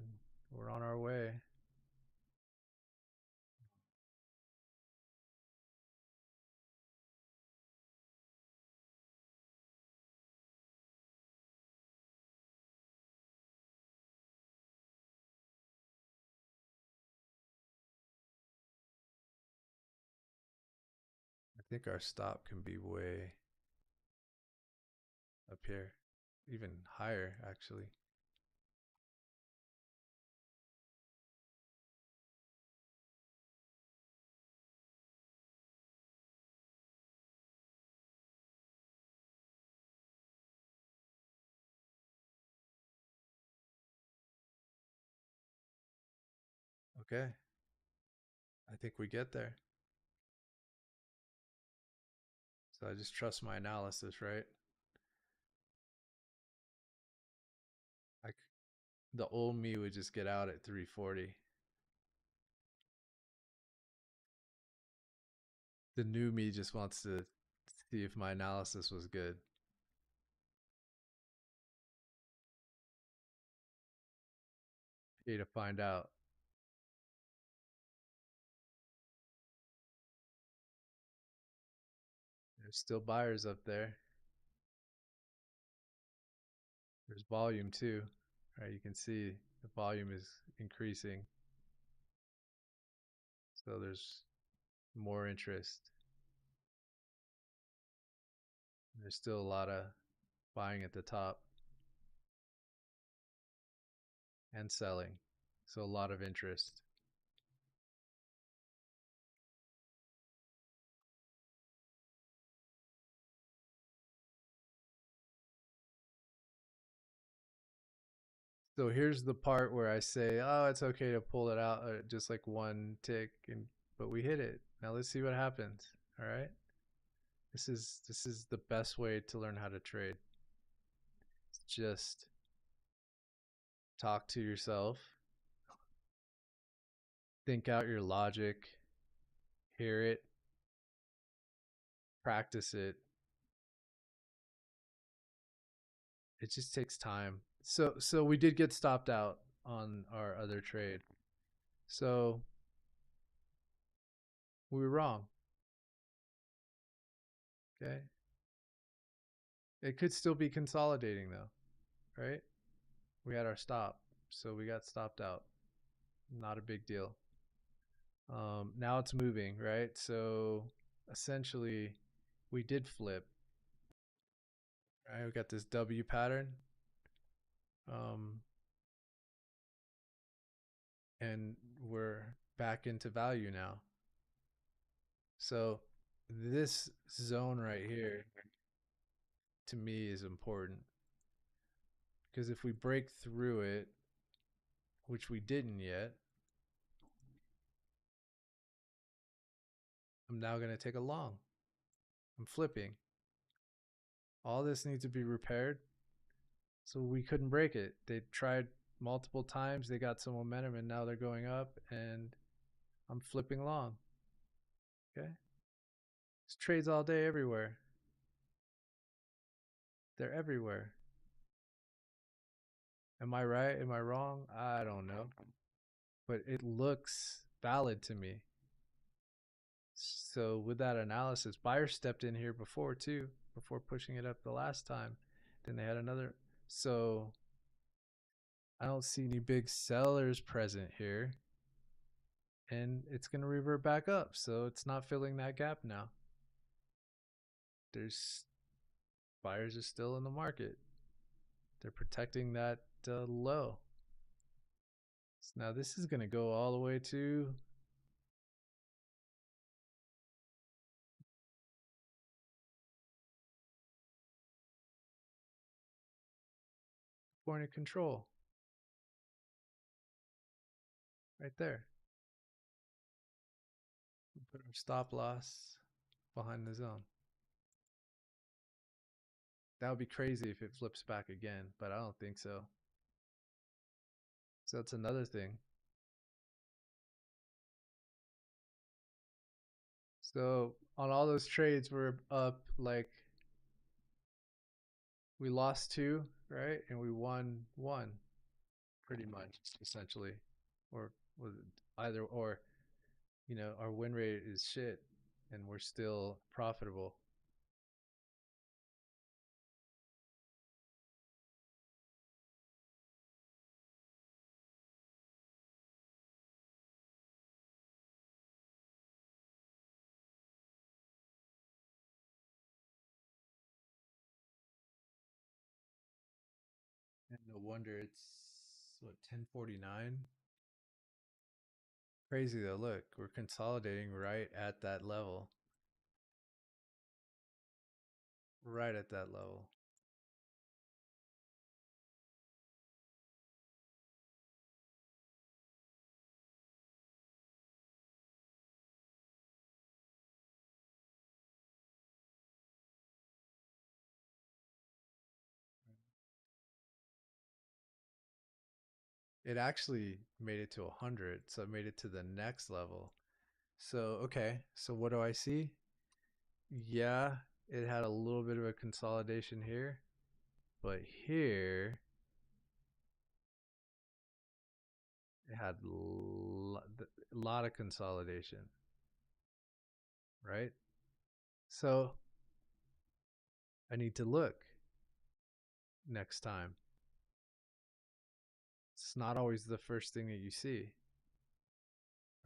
Speaker 1: we're on our way. I think our stop can be way up here, even higher actually. Okay, I think we get there. So I just trust my analysis, right? I, the old me would just get out at 340. The new me just wants to see if my analysis was good. Pay to find out. There's still buyers up there. There's volume too. Right, you can see the volume is increasing. So there's more interest. There's still a lot of buying at the top and selling. So a lot of interest. So here's the part where I say, "Oh, it's okay to pull it out just like one tick and but we hit it. Now let's see what happens." All right? This is the best way to learn how to trade. It's just talk to yourself, think out your logic, hear it, practice it. It just takes time. So we did get stopped out on our other trade. So we were wrong. Okay. It could still be consolidating though, right? We had our stop. So we got stopped out. Not a big deal. Now it's moving, right? So essentially we did flip. Right? We got this W pattern. Um, and we're back into value now. So this zone right here to me is important because if we break through it, which we didn't yet, I'm now going to take a long. I'm flipping. All this needs to be repaired. So we couldn't break it. They tried multiple times. They got some momentum and now they're going up and I'm flipping long. Okay. It's trades all day everywhere. They're everywhere. Am I right? Am I wrong? I don't know. But it looks valid to me. So with that analysis, buyers stepped in here before too, before pushing it up the last time. Then they had another. So I don't see any big sellers present here. And it's going to revert back up. So it's not filling that gap now. There's buyers are still in the market. They're protecting that low. So now this is going to go all the way to point of control right there. We put our stop loss behind the zone. That would be crazy if it flips back again, but I don't think so. So that's another thing. So on all those trades, we're up like we lost two, right? And we won one, pretty much, essentially. Or was it either or, our win rate is shit and we're still profitable. And no wonder it's what 1049. Crazy though. Look, we're consolidating right at that level. Right at that level. It actually made it to 100, so it made it to the next level. So, okay, so what do I see? Yeah, it had a little bit of a consolidation here, but here it had a lot of consolidation, right? So I need to look next time. It's not always the first thing that you see.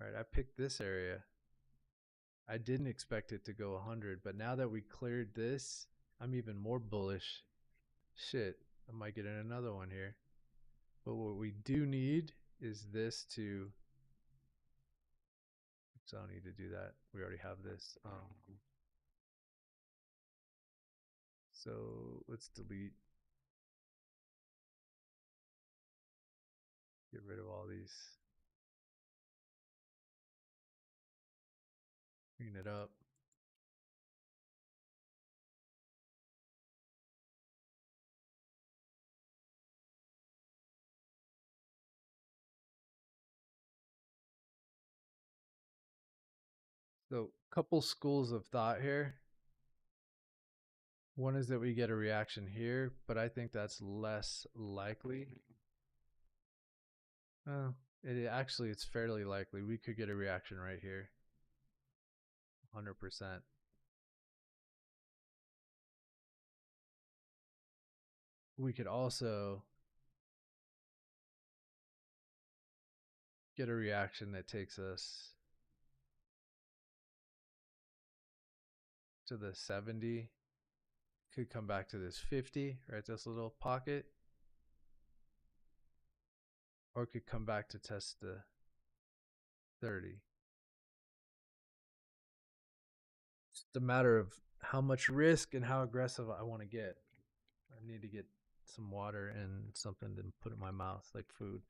Speaker 1: All right, I picked this area. I didn't expect it to go 100, but now that we cleared this, I'm even more bullish. Shit, I might get in another one here. But what we do need is this to. Oops, I don't need to do that. We already have this. So let's delete, get rid of all these, clean it up. So, couple schools of thought here. One is that we get a reaction here, but I think that's less likely. Uh, it's fairly likely we could get a reaction right here, 100%. We could also get a reaction that takes us to the 70. Could come back to this 50, right? This little pocket, or could come back to test the 30. It's a matter of how much risk and how aggressive I want to get. I need to get some water and something to put in my mouth, like food.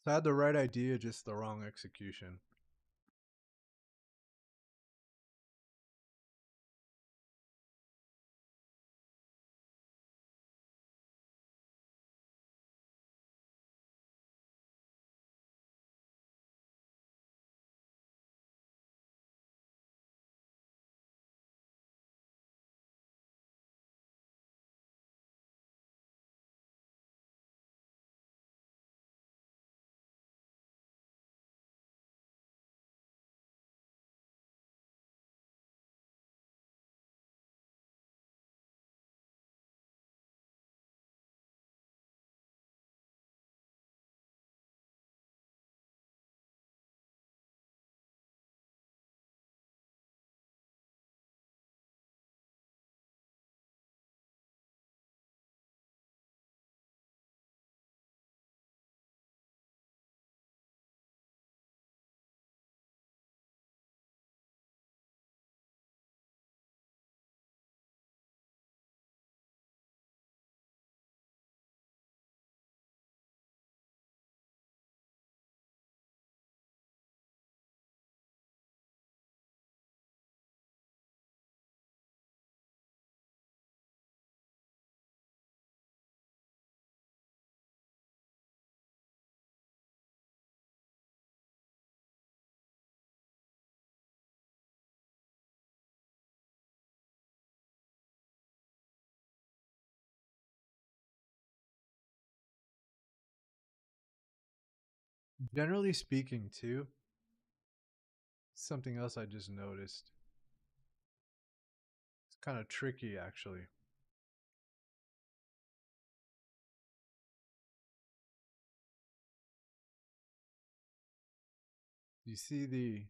Speaker 1: So I had the right idea, just the wrong execution. Generally speaking, too, something else I just noticed. It's kind of tricky, actually. You see the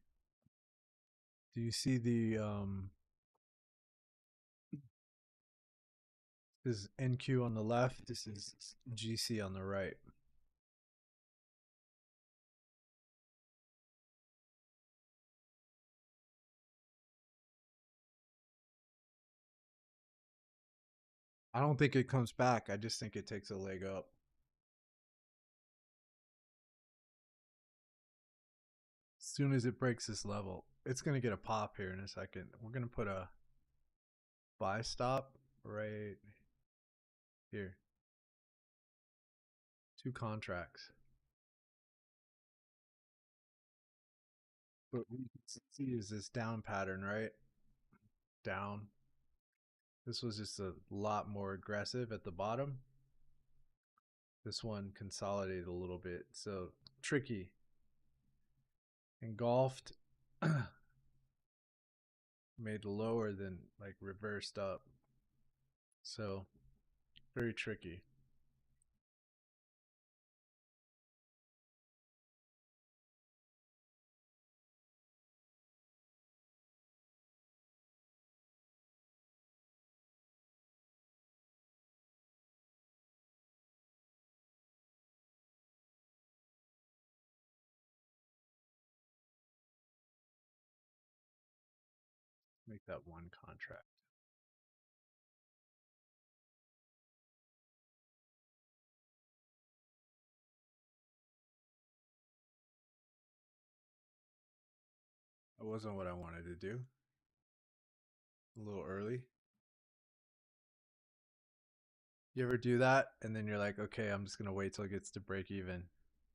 Speaker 1: do you see the this is NQ on the left, this is GC on the right. I don't think it comes back. I just think it takes a leg up. As soon as it breaks this level, it's going to get a pop here in a second. We're going to put a buy stop right here. 2 contracts. But what you can see is this down pattern, right? Down. This was just a lot more aggressive at the bottom. This one consolidated a little bit. So tricky. Engulfed. Made lower than like reversed up. So very tricky. Make that one contract. That wasn't what I wanted to do. A little early. You ever do that? And then you're like, okay, I'm just going to wait till it gets to break even.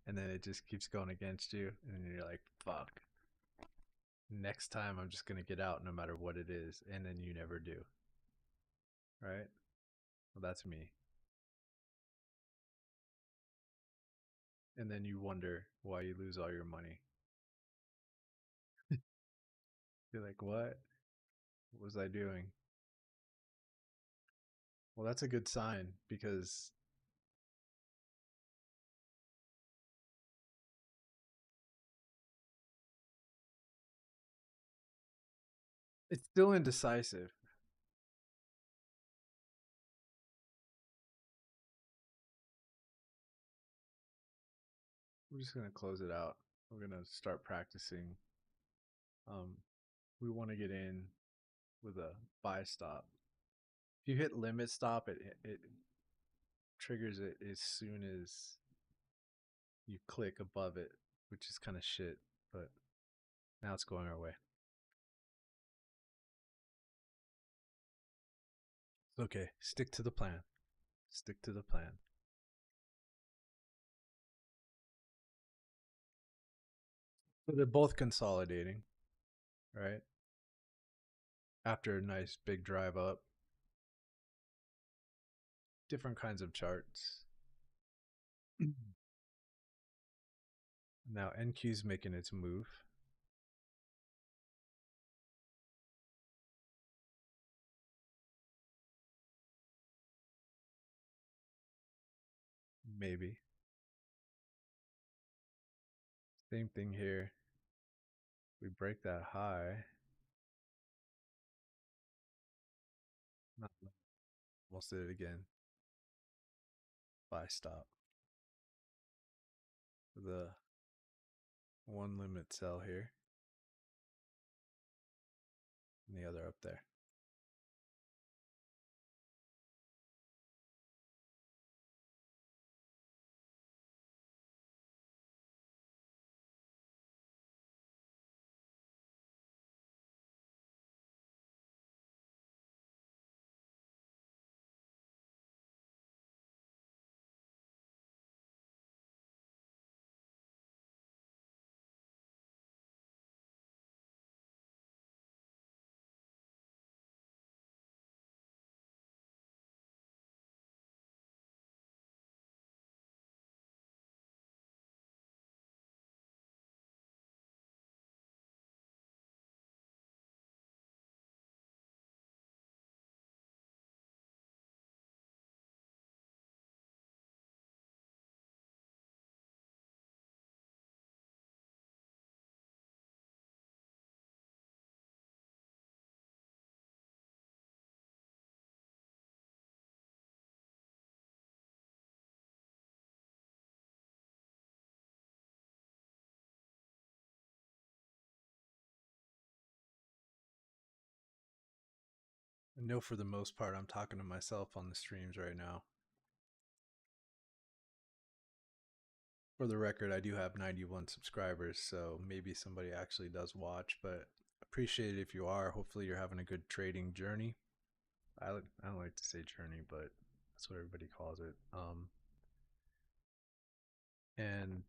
Speaker 1: And then it just keeps going against you. And then you're like, fuck. Next time I'm just going to get out no matter what it is. And then you never do. Right? Well, that's me. And then you wonder why you lose all your money. You're like, what? What was I doing? Well, that's a good sign because it's still indecisive. We're just going to close it out. We're going to start practicing. Um, we want to get in with a buy stop. If you hit limit stop, it triggers it as soon as you click above it, which is kind of shit, but now it's going our way. It's okay. Stick to the plan. Stick to the plan. So they're both consolidating, right? After a nice big drive up. Different kinds of charts. Now NQ's making its move. Maybe. Same thing here. We break that high. Not almost did it again. Buy stop. The one limit sell here. And the other up there. I know for the most part I'm talking to myself on the streams right now. For the record, I do have 91 subscribers, so maybe somebody actually does watch, but appreciate it if you are. Hopefully you're having a good trading journey. I don't like to say journey, but that's what everybody calls it. And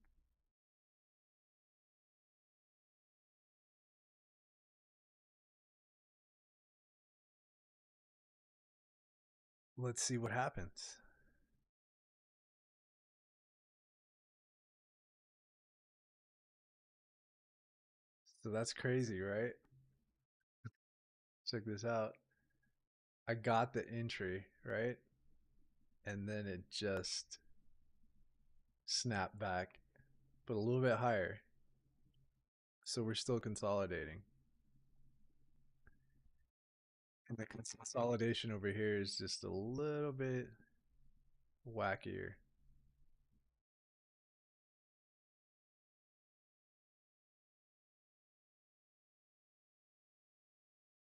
Speaker 1: let's see what happens. So that's crazy, right? Check this out. I got the entry, right? And then it just snapped back, but a little bit higher. So we're still consolidating. And the consolidation over here is just a little bit wackier.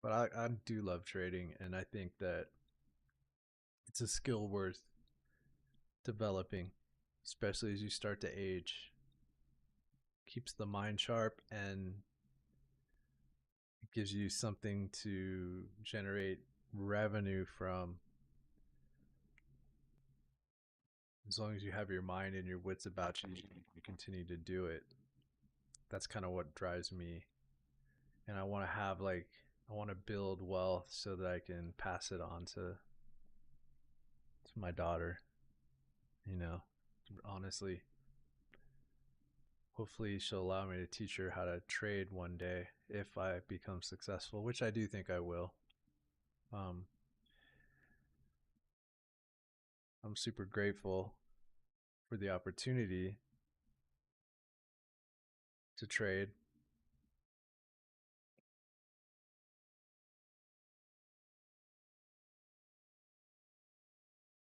Speaker 1: But I do love trading, and I think that it's a skill worth developing, especially as you start to age. Keeps the mind sharp and gives you something to generate revenue from. As long as you have your mind and your wits about you, you continue to do it. That's kind of what drives me. And I want to have I want to build wealth so that I can pass it on to my daughter, you know. Honestly, hopefully she'll allow me to teach her how to trade one day if I become successful, which I do think I will. Um, I'm super grateful for the opportunity to trade.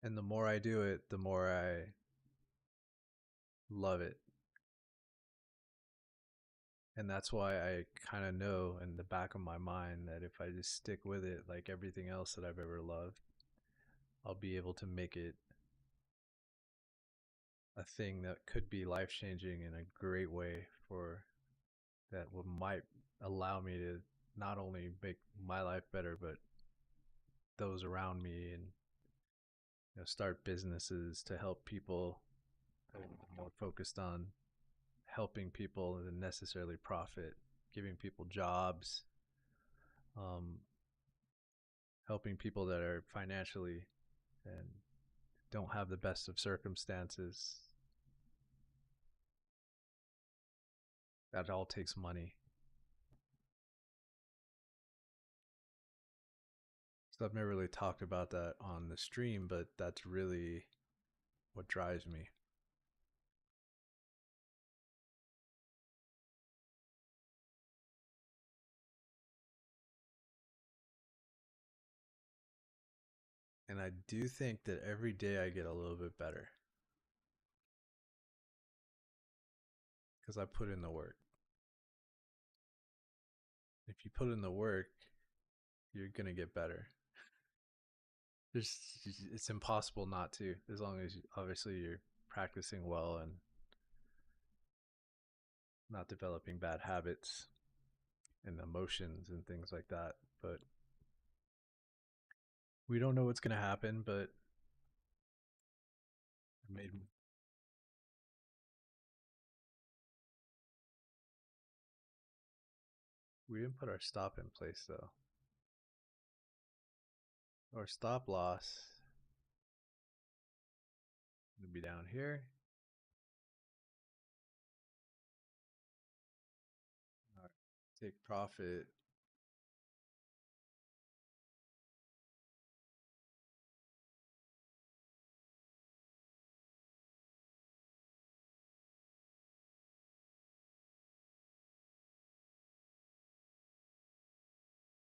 Speaker 1: And the more I do it, the more I love it. And that's why I kind of know in the back of my mind that if I just stick with it, like everything else that I've ever loved, I'll be able to make it a thing that could be life changing in a great way for might allow me to not only make my life better, but those around me, and start businesses to help people, more focused on helping people than necessarily profit, giving people jobs, um, helping people that are financially and don't have the best of circumstances. That all takes money. So I've never really talked about that on the stream, but that's really what drives me. And I do think that every day I get a little bit better because I put in the work. If you put in the work, you're going to get better. There's, it's impossible not to, as long as obviously you're practicing well and not developing bad habits and emotions and things like that. But we don't know what's going to happen, but I made we didn't put our stop in place though. Our stop loss would be down here. Our take profit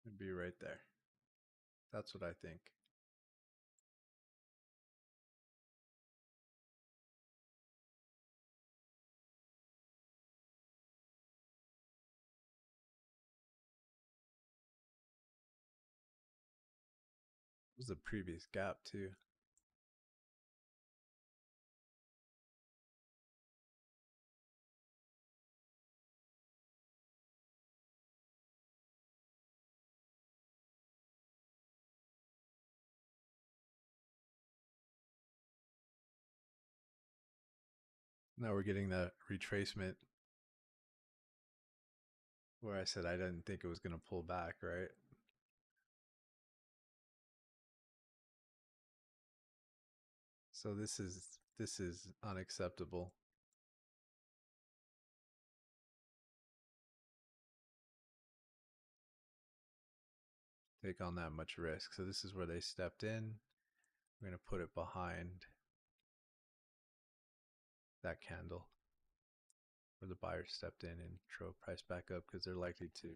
Speaker 1: would be right there. That's what I think. was the previous gap too. Now we're getting that retracement where I said I didn't think it was going to pull back, right? So this is unacceptable. Take on that much risk. So this is where they stepped in. We're going to put it behind that candle where the buyer stepped in and drove price back up because they're likely to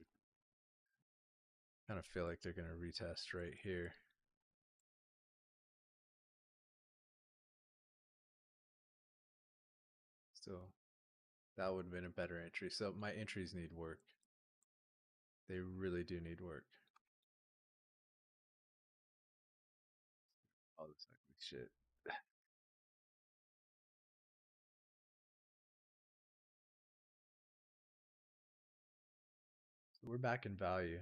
Speaker 1: kind of feel like they're going to retest right here. So that would have been a better entry. So my entries need work. They really do need work. All this ugly shit. So we're back in value.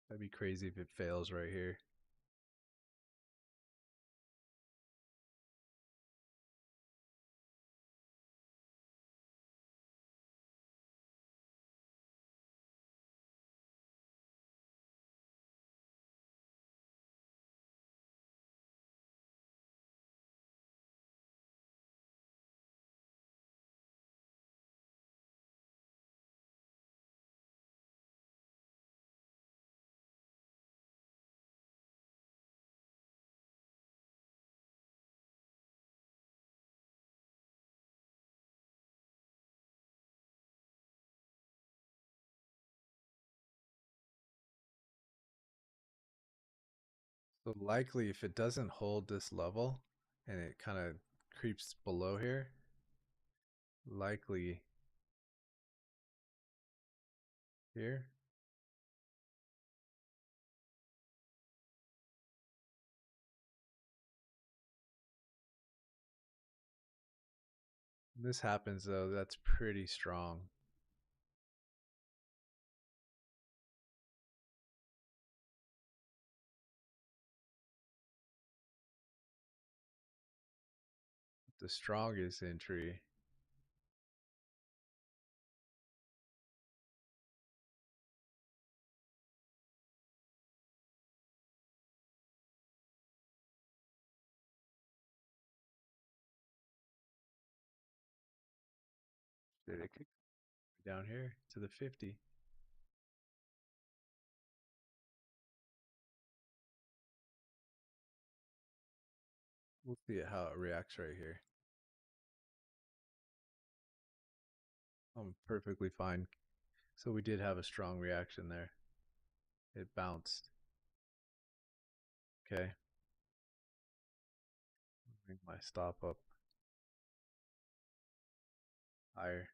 Speaker 1: That'd be crazy if it fails right here. So likely if it doesn't hold this level and it kind of creeps below here, likely here. This happens though, that's pretty strong. The strongest entry. Did it kick down here to the 50? We'll see how it reacts right here. I'm perfectly fine. So we did have a strong reaction there. It bounced. Okay. Bring my stop up higher.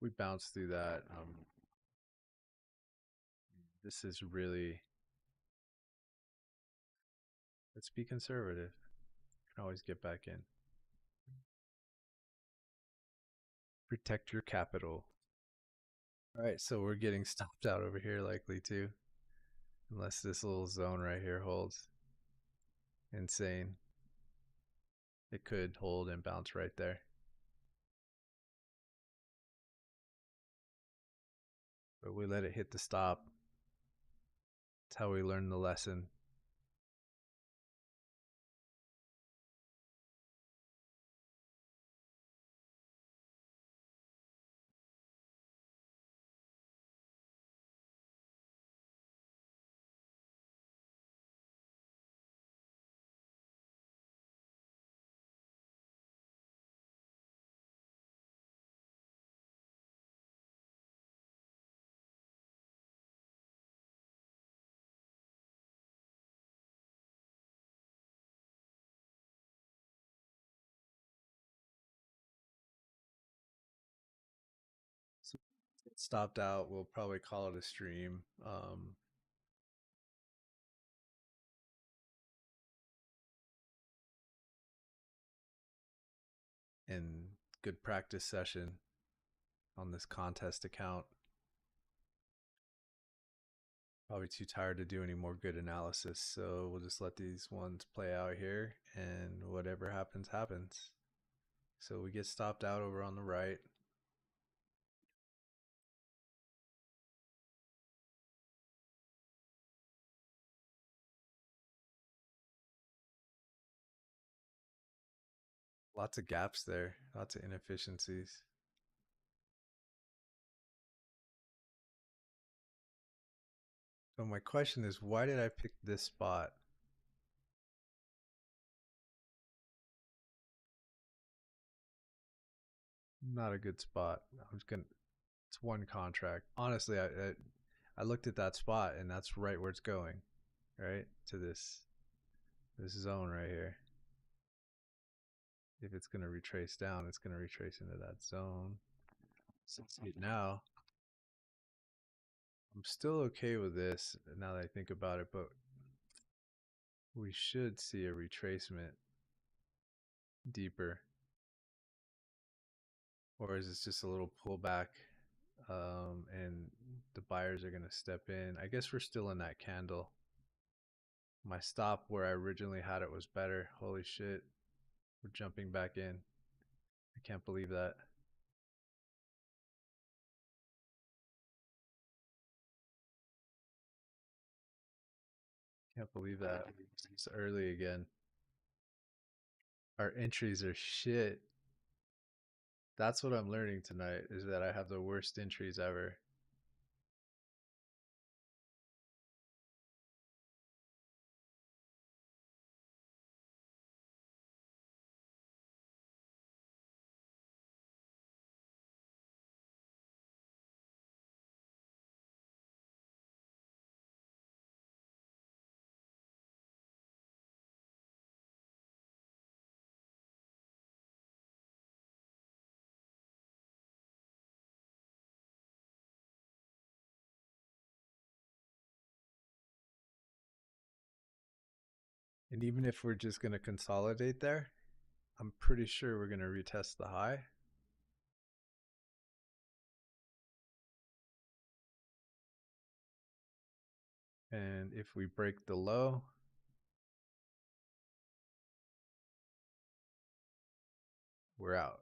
Speaker 1: We bounced through that. This is really, let's be conservative. Can always get back in. Protect your capital. All right, so we're getting stopped out over here likely too. Unless this little zone right here holds. Insane. It could hold and bounce right there. But we let it hit the stop. That's how we learn the lesson. stopped out. We'll probably call it a stream. And good practice session on this contest account. Probably too tired to do any more good analysis, so we'll just let these ones play out here, and whatever happens, happens. So we get stopped out over on the right. Lots of gaps there, lots of inefficiencies. So my question is, why did I pick this spot? Not a good spot. I'm just gonna. It's one contract. Honestly, I looked at that spot, and that's right where it's going, right to this zone right here. If it's gonna retrace down, it's gonna retrace into that zone. Now, I'm still okay with this now that I think about it, but we should see a retracement deeper. Or is this just a little pullback and the buyers are going to step in? I guess we're still in that candle. My stop where I originally had it was better. Holy shit. We're jumping back in. I can't believe that. Can't believe that. It's early again. Our entries are shit. That's what I'm learning tonight, is that I have the worst entries ever. And even if we're just going to consolidate there, I'm pretty sure we're going to retest the high. And if we break the low, we're out.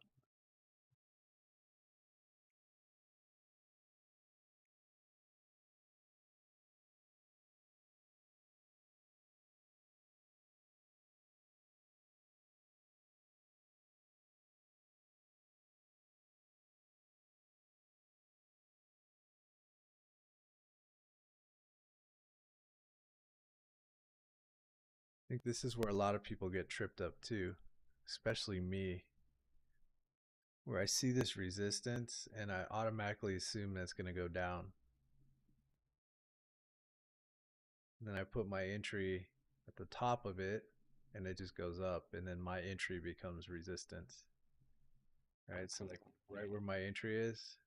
Speaker 1: I think this is where a lot of people get tripped up too, especially me, where I see this resistance and I automatically assume that's going to go down. And then I put my entry at the top of it and it just goes up, and then my entry becomes resistance. Right? So like right where my entry is,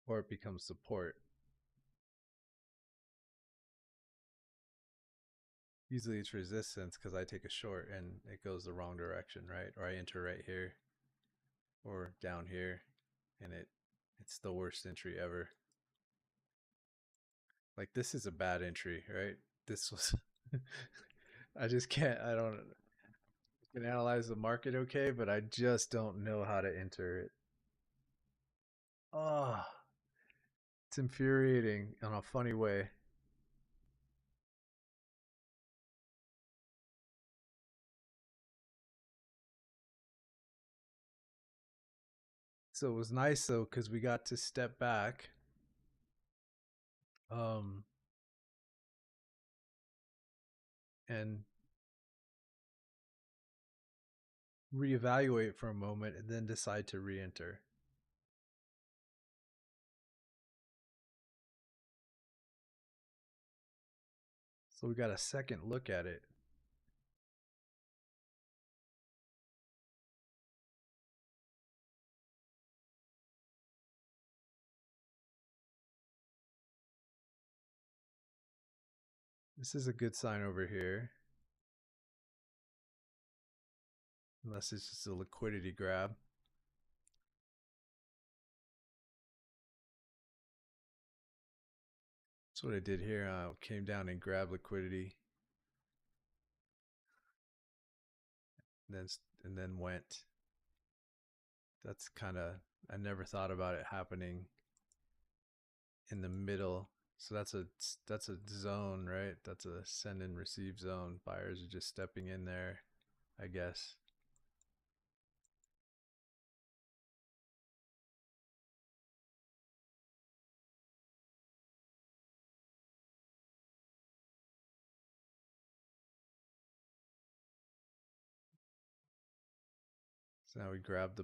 Speaker 1: or it becomes support. Usually it's resistance because I take a short and it goes the wrong direction, right? Or I enter right here or down here, and it's the worst entry ever. Like this is a bad entry, right? This was I just can't. I don't. I can analyze the market okay, but I just don't know how to enter it. Oh, it's infuriating in a funny way. So it was nice though because we got to step back, um, and reevaluate for a moment, and then decide to re-enter. So we got a second look at it. This is a good sign over here. Unless it's just a liquidity grab. That's what I did here. Came down and grabbed liquidity, and then went. That's kind of, I never thought about it happening in the middle. So that's a zone, right? That's a send and receive zone. Buyers are just stepping in there, I guess. So now we grabbed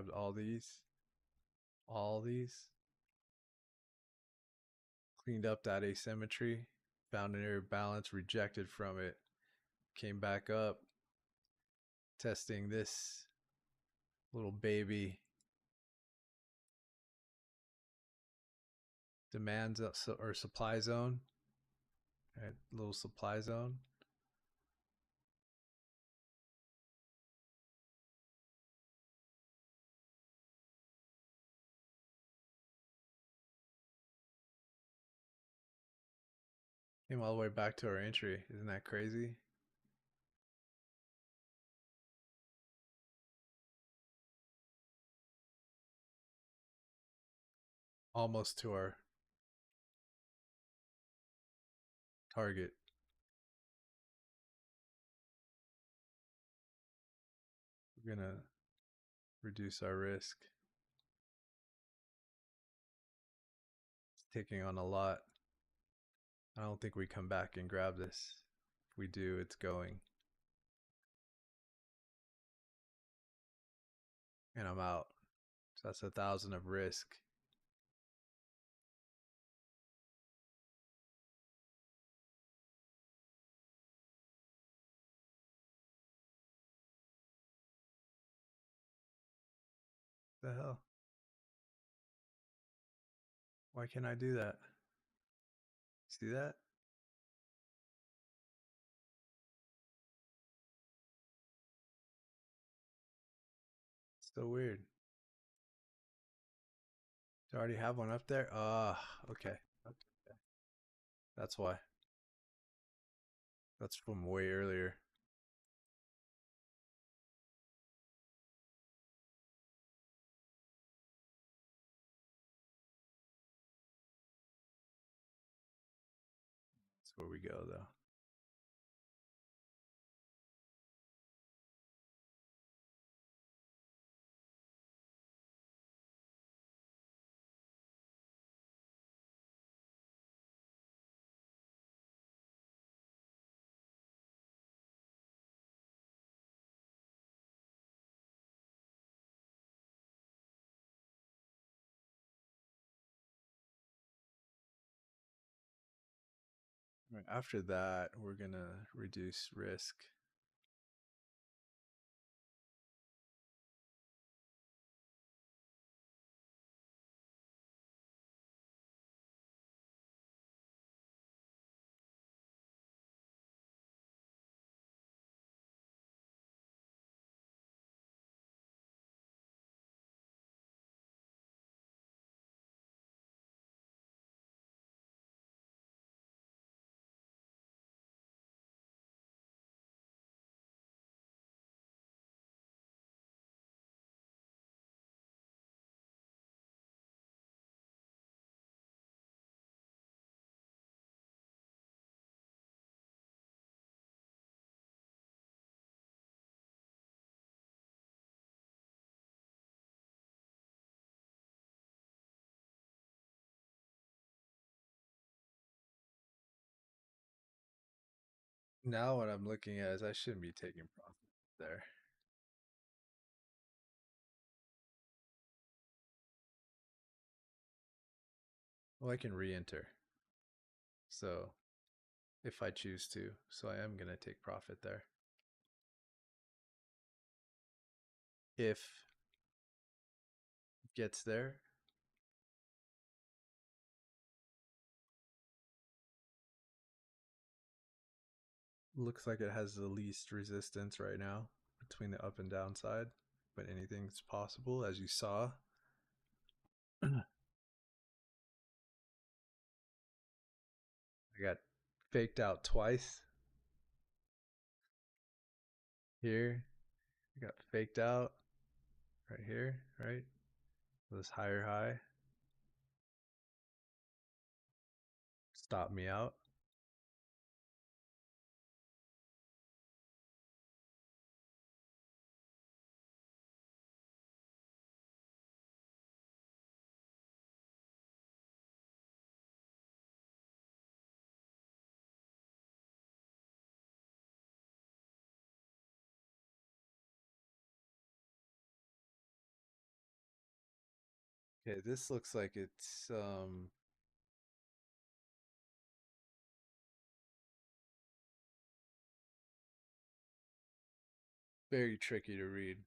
Speaker 1: all these, cleaned up that asymmetry, found an area of balance, rejected from it, came back up, testing this little baby demand or supply zone, right? Little supply zone. Came all the way back to our entry. Isn't that crazy? Almost to our target. We're gonna reduce our risk. It's taking on a lot. I don't think we come back and grab this. If we do, it's going. And I'm out. So that's 1,000 of risk. The hell? Why can't I do that? See that? Still weird. Do I already have one up there? Okay. Okay. That's why. That's from way earlier. That's where we go, though. Right, after that, we're going to reduce risk. Now what I'm looking at is I shouldn't be taking profit there. Well, I can re-enter. So if I choose to, so I am going to take profit there. If it gets there, looks like it has the least resistance right now between the up and down side, but anything's possible, as you saw. I got faked out twice here. I got faked out right here, right? This higher high stopped me out. Okay, this looks like it's very tricky to read.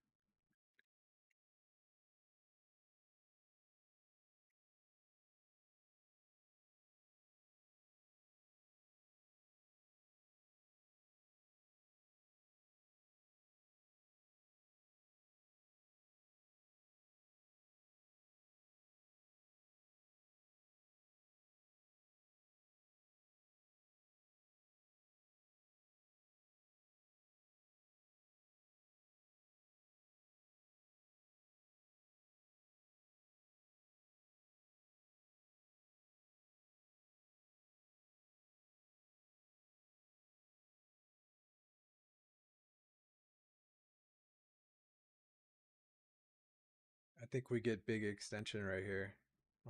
Speaker 1: I think we get big extension right here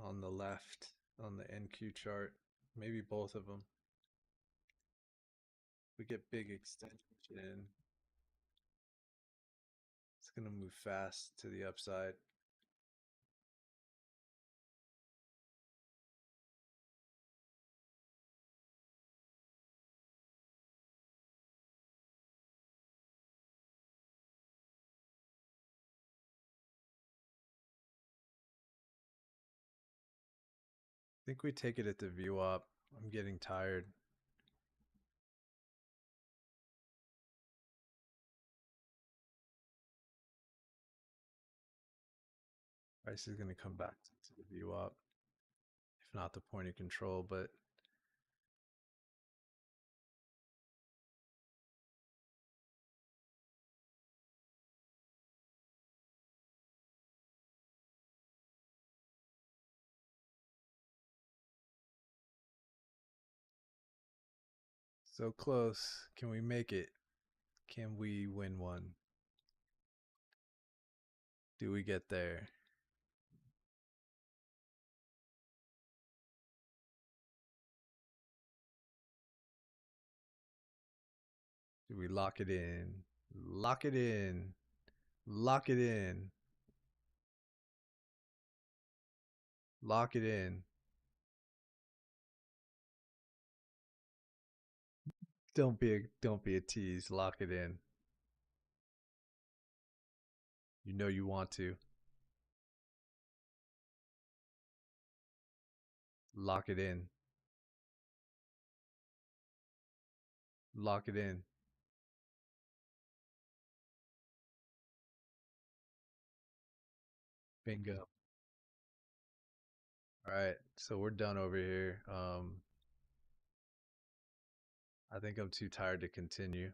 Speaker 1: on the left on the NQ chart. Maybe both of them. We get big extension. It's going to move fast to the upside. I think we take it at the VWAP. I'm getting tired. Price is going to come back to the VWAP, if not the point of control, but so close. Can we make it? Can we win one? Do we get there? Do we lock it in? Lock it in. Lock it in. Lock it in. Don't be a tease. Lock it in. You know you want to. Lock it in. Lock it in. Bingo. All right, so we're done over here. I think I'm too tired to continue.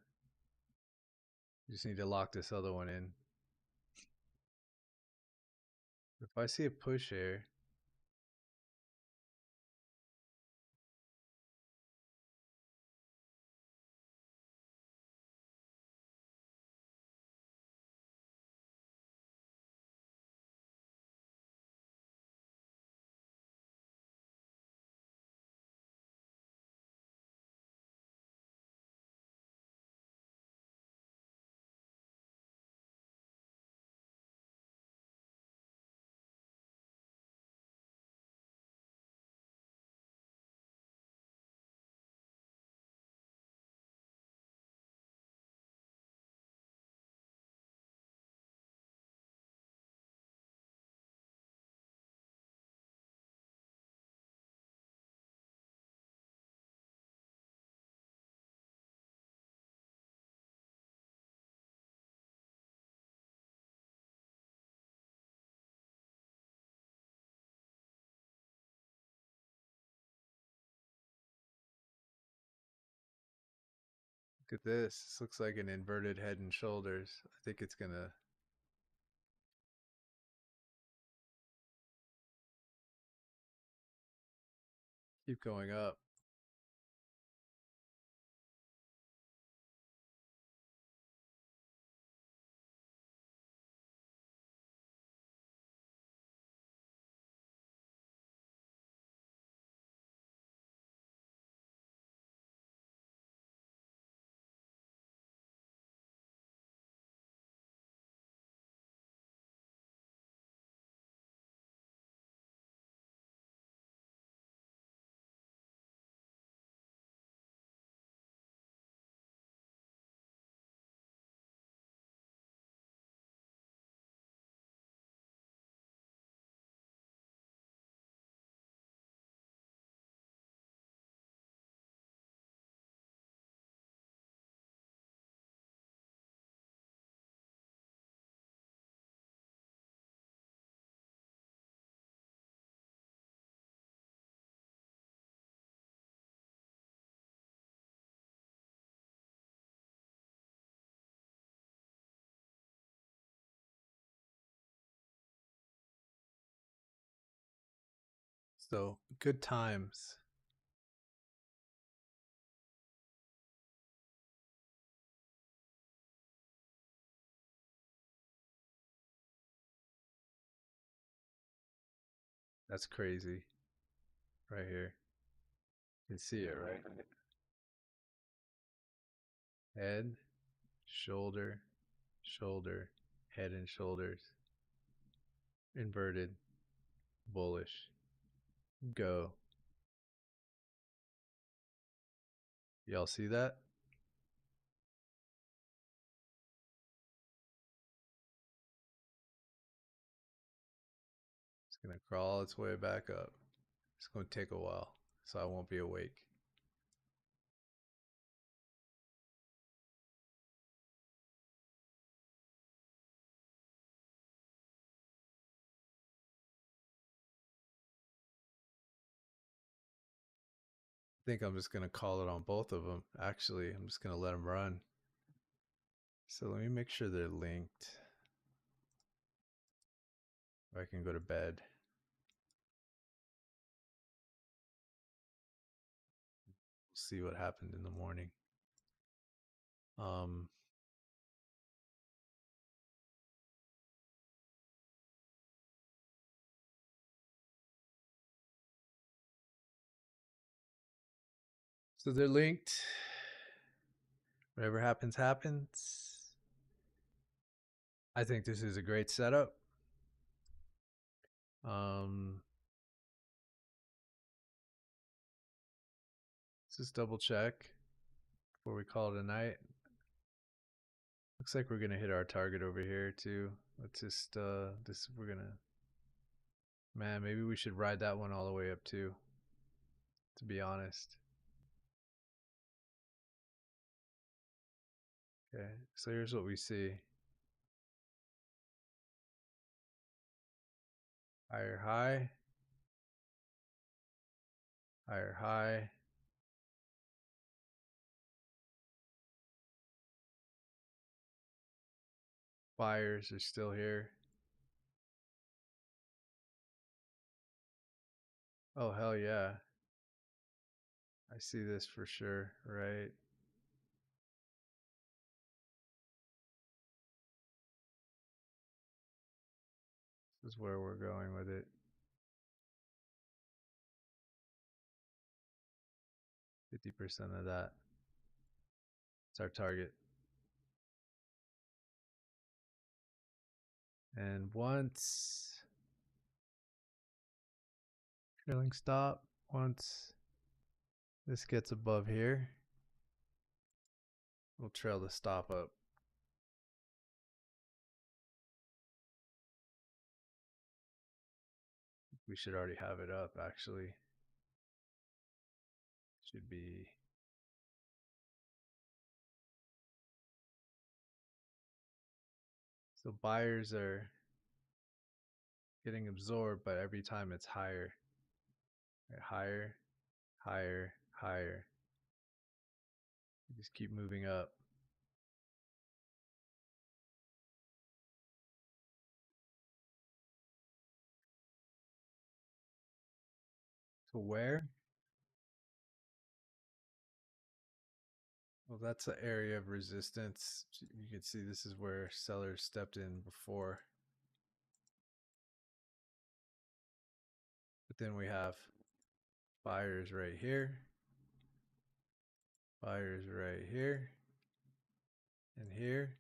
Speaker 1: Just need to lock this other one in. If I see a push here, Look at this. This looks like an inverted head and shoulders. I think it's going to keep going up. So good times. That's crazy right here. You can see it, right? Head, shoulder, shoulder, head and shoulders. Inverted, bullish. Go. Y'all see that? It's going to crawl its way back up. It's going to take a while, so I won't be awake. I think I'm just going to call it on both of them. Actually, I'm just going to let them run. So let me make sure they're linked. Or I can go to bed. We'll see what happened in the morning. So they're linked. Whatever happens, happens. I think this is a great setup. Let's just double check before we call it a night. Looks like we're gonna hit our target over here too. Let's just we're gonna, man, maybe we should ride that one all the way up too, to be honest. Okay, so here's what we see. Higher high, higher high. Buyers are still here. Oh, hell yeah. I see this for sure, right? This is where we're going with it. 50% of that. It's our target. And once trailing stop, once this gets above here, we'll trail the stop up. We should already have it up, actually. Should be. So buyers are getting absorbed, but every time it's higher. Right, higher, higher, higher. Just keep moving up. To where? Well, that's an area of resistance. You can see this is where sellers stepped in before. But then we have buyers right here, buyers right here, and here,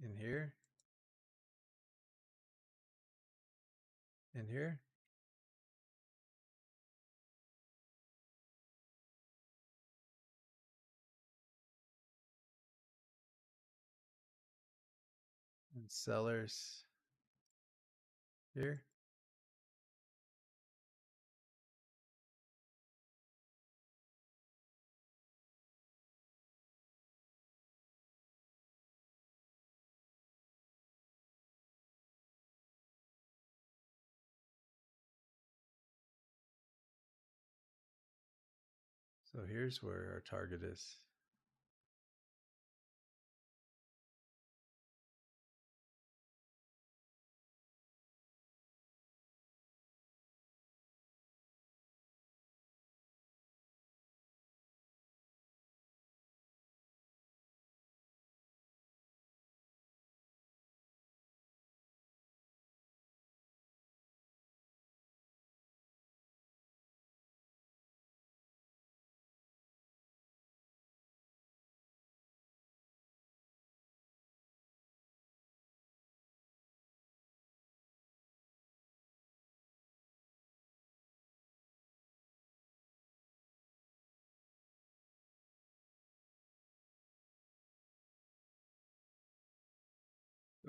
Speaker 1: and here, and here. And sellers here. So here's where our target is.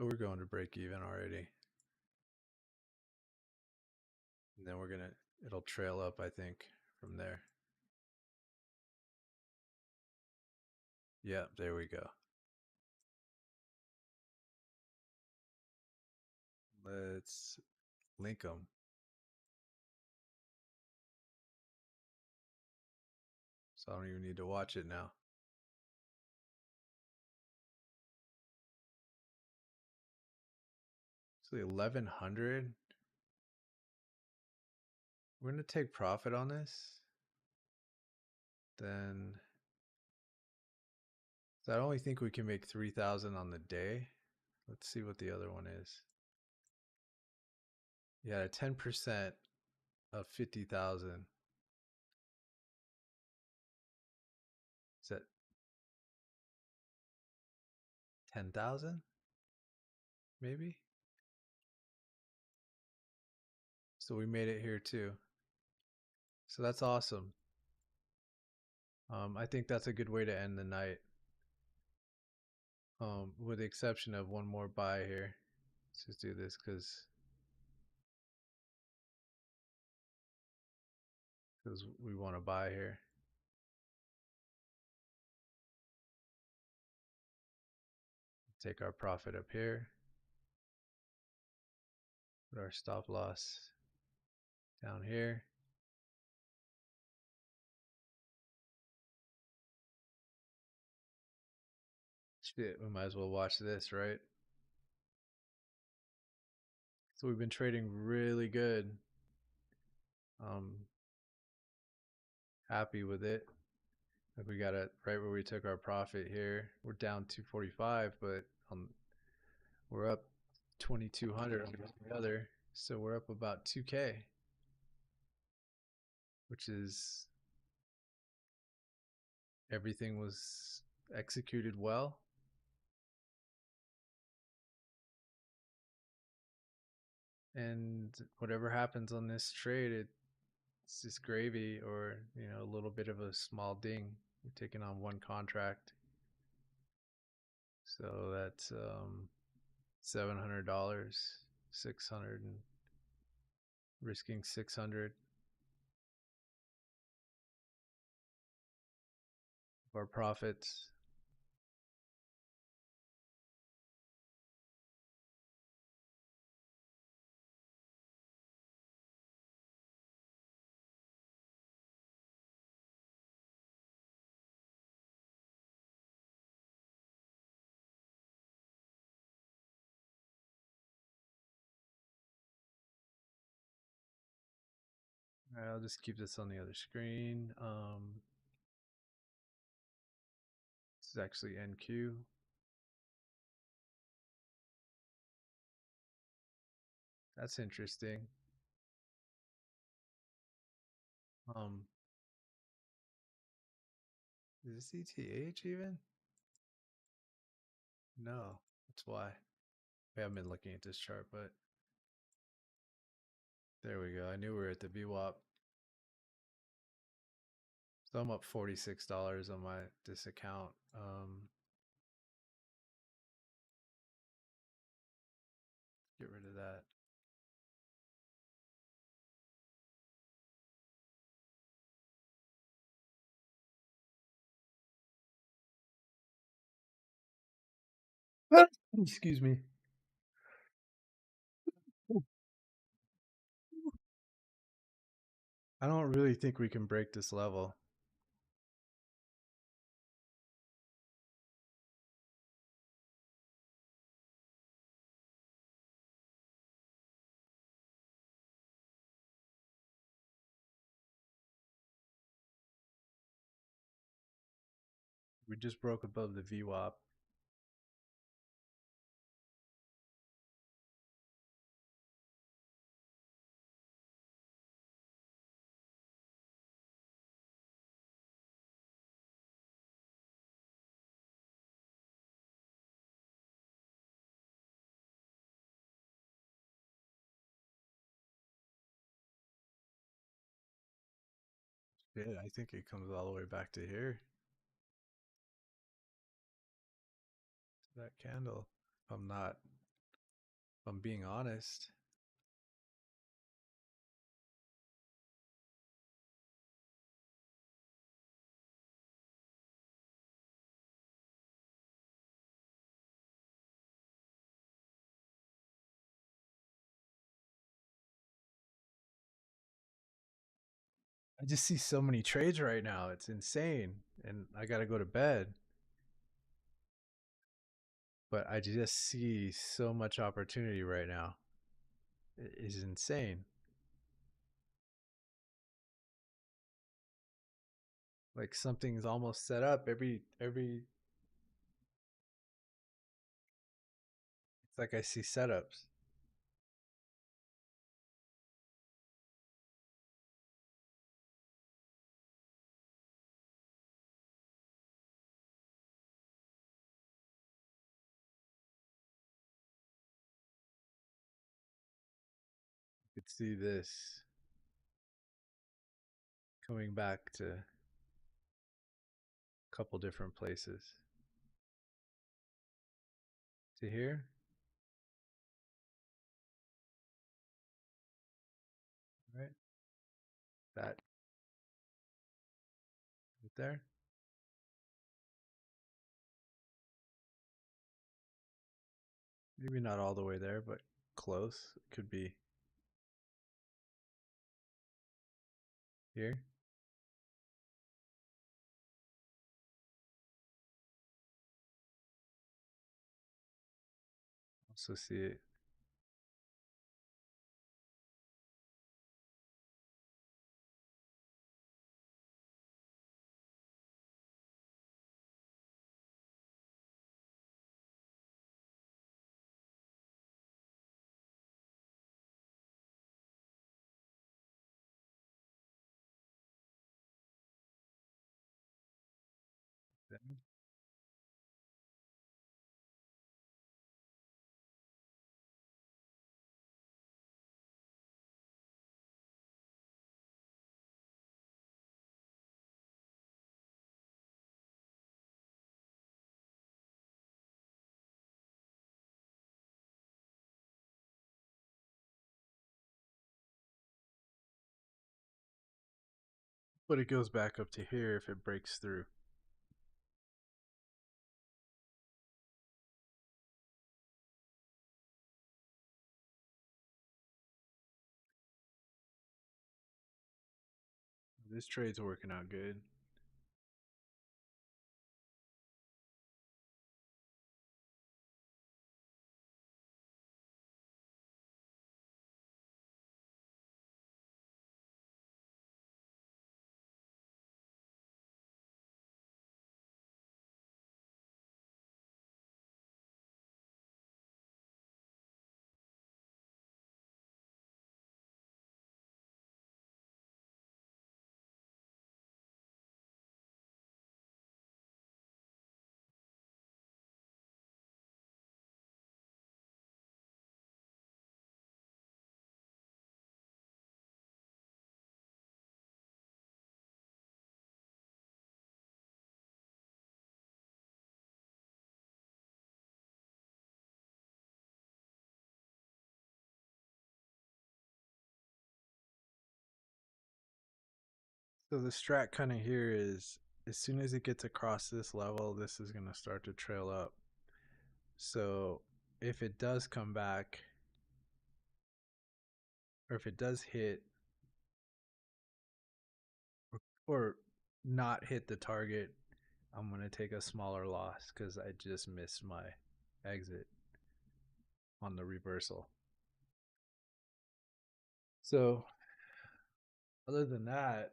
Speaker 1: Oh, we're going to break even already. And then it'll trail up, I think, from there. Yeah, there we go. Let's link them. So I don't even need to watch it now. So 1100. We're going to take profit on this. Then so I only think we can make 3,000 on the day. Let's see what the other one is. Yeah, 10% of 50,000. Is that 10,000? Maybe? So we made it here too. So that's awesome. I think that's a good way to end the night. With the exception of one more buy here. Let's just do this because we want to buy here. Take our profit up here. Put our stop loss down here. Shit, we might as well watch this, right? So we've been trading really good. Happy with it. Like we got it right where we took our profit here. We're down 245, but we're up 2,200 on the other. So we're up about 2K, which is everything was executed well. And whatever happens on this trade, it's just gravy or, a little bit of a small ding. We're taking on one contract. So that's $700, 600 and risking 600 of our profits. All right, I'll just keep this on the other screen. This is actually NQ. That's interesting. Um, is this ETH even? No, that's why. We haven't been looking at this chart, but there we go. I knew we were at the VWAP. So I'm up $46 on this account. Get rid of that. Excuse me. I don't really think we can break this level. We just broke above the VWAP. Yeah, I think it comes all the way back to here. To that candle. If I'm being honest. I just see so many trades right now. It's insane. And I got to go to bed. But I just see so much opportunity right now. It is insane. Like something's almost set up every it's like I see setups. You could see this coming back to a couple different places. To here, right? That right there. Maybe not all the way there, but close. It could be here. Also see it. There. But it goes back up to here if it breaks through. This trade's working out good. So the strat kind of here is as soon as it gets across this level, this is going to start to trail up. So if it does come back, or if it does hit, or not hit the target, I'm going to take a smaller loss because I just missed my exit on the reversal. So other than that,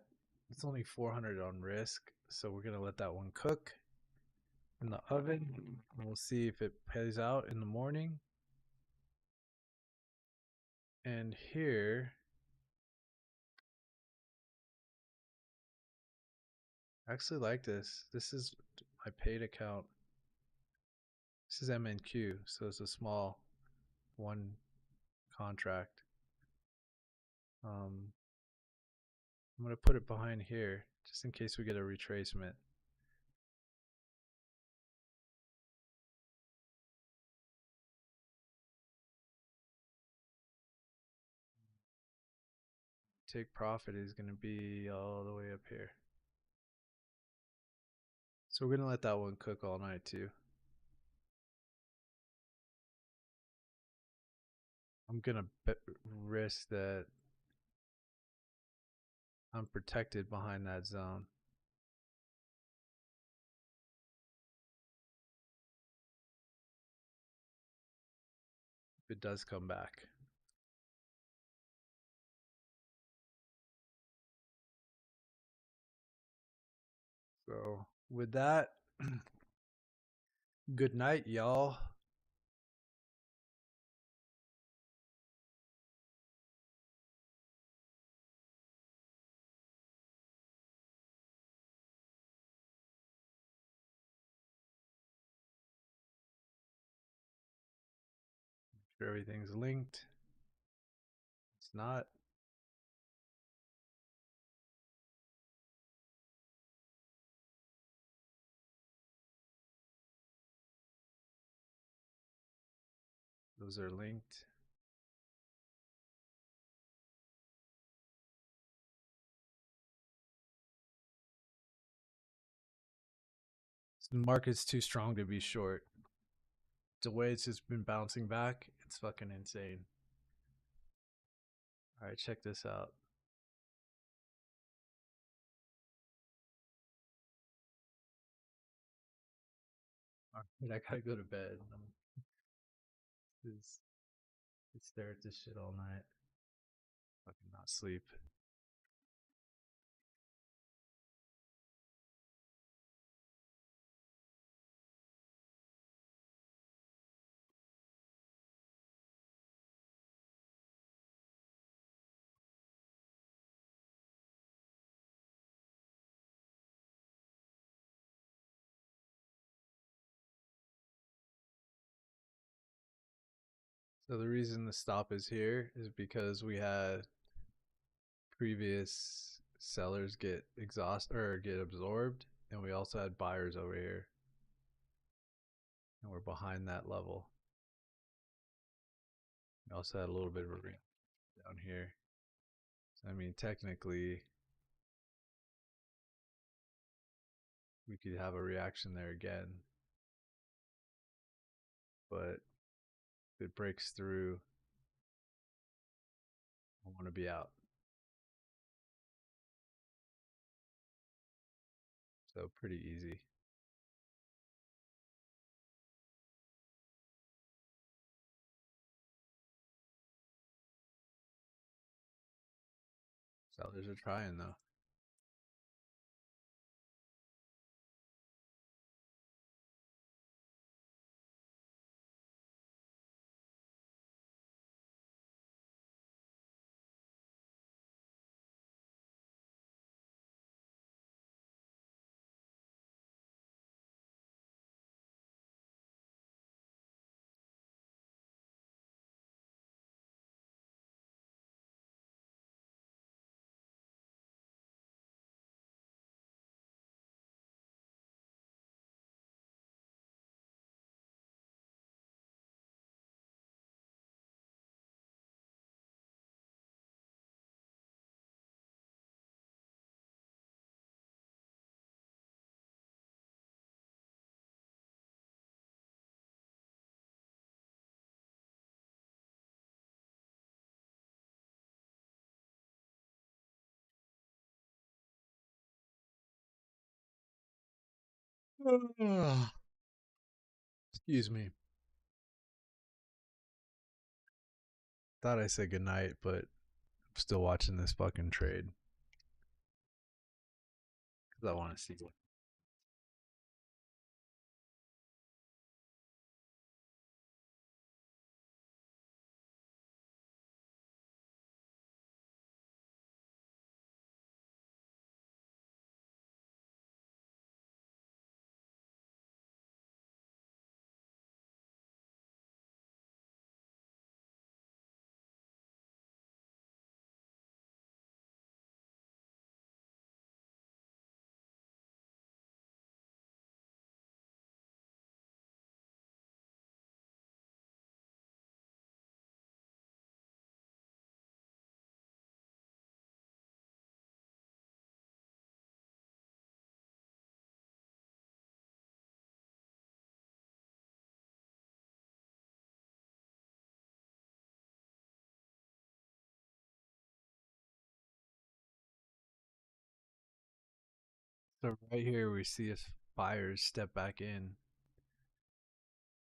Speaker 1: it's only 400 on risk. So we're going to let that one cook in the oven. And we'll see if it pays out in the morning. And here, I actually like this. This is my paid account. This is MNQ, so it's a small one contract. I'm going to put it behind here just in case we get a retracement. Take profit is going to be all the way up here. So we're going to let that one cook all night too. I'm going to risk that I'm protected behind that zone. If it does come back. So with that, good night, y'all. Sure everything's linked. It's not. Those are linked. The market's too strong to be short. The way it's just been bouncing back, it's fucking insane. All right, check this out. All right, I gotta go to bed. Just stare at this shit all night. Fucking not sleep. So the reason the stop is here is because we had previous sellers get get absorbed, and we also had buyers over here, and we're behind that level. We also had a little bit of a ring down here. So, I mean, technically, we could have a reaction there again, but if it breaks through, I want to be out. So pretty easy. Sellers are trying though. Excuse me. Thought I said goodnight, but I'm still watching this fucking trade because I want to see what. So right here we see if buyers step back in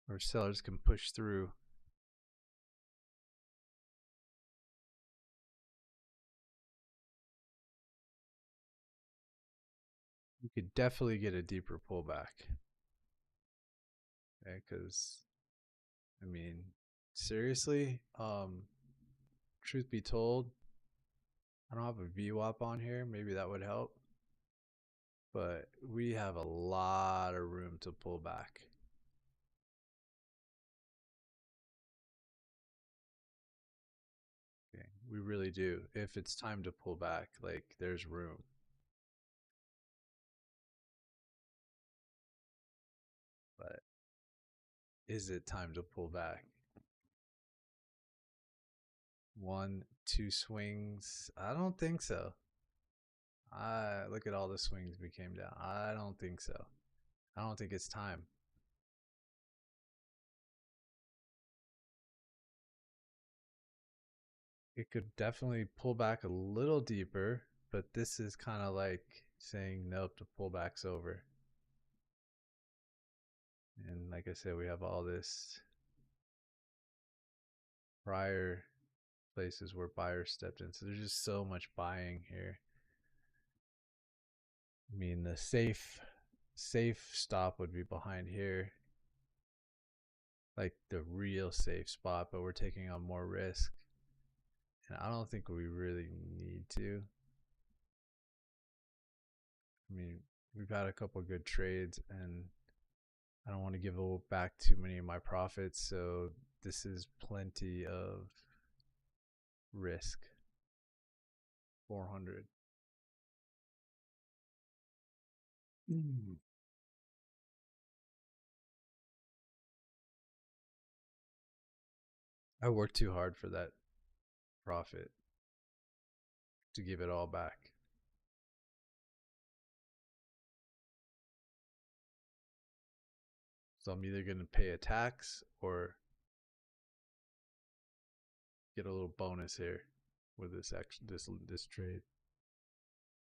Speaker 1: or sellers can push through. You could definitely get a deeper pullback. Okay, because I mean, seriously, truth be told, I don't have a VWAP on here. Maybe that would help, but we have a lot of room to pull back. Okay, we really do. If it's time to pull back, like there's room. But is it time to pull back? One, two swings? I don't think so. I look at all the swings we came down. I don't think so. I don't think it's time. It could definitely pull back a little deeper, but this is kind of like saying nope, the pullback's over. And like I said, we have all this prior places where buyers stepped in. So there's just so much buying here. I mean, the safe stop would be behind here, like the real safe spot, but we're taking on more risk. And I don't think we really need to. I mean, we've had a couple good trades, and I don't want to give back too many of my profits. So this is plenty of risk. 400. Mm. I worked too hard for that profit to give it all back. So I'm either going to pay a tax or get a little bonus here with this action, this trade.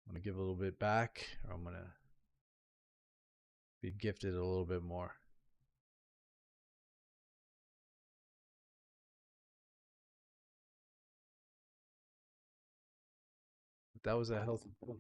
Speaker 1: I'm going to give a little bit back, or I'm going to be gifted a little bit more. But that was a healthy pull.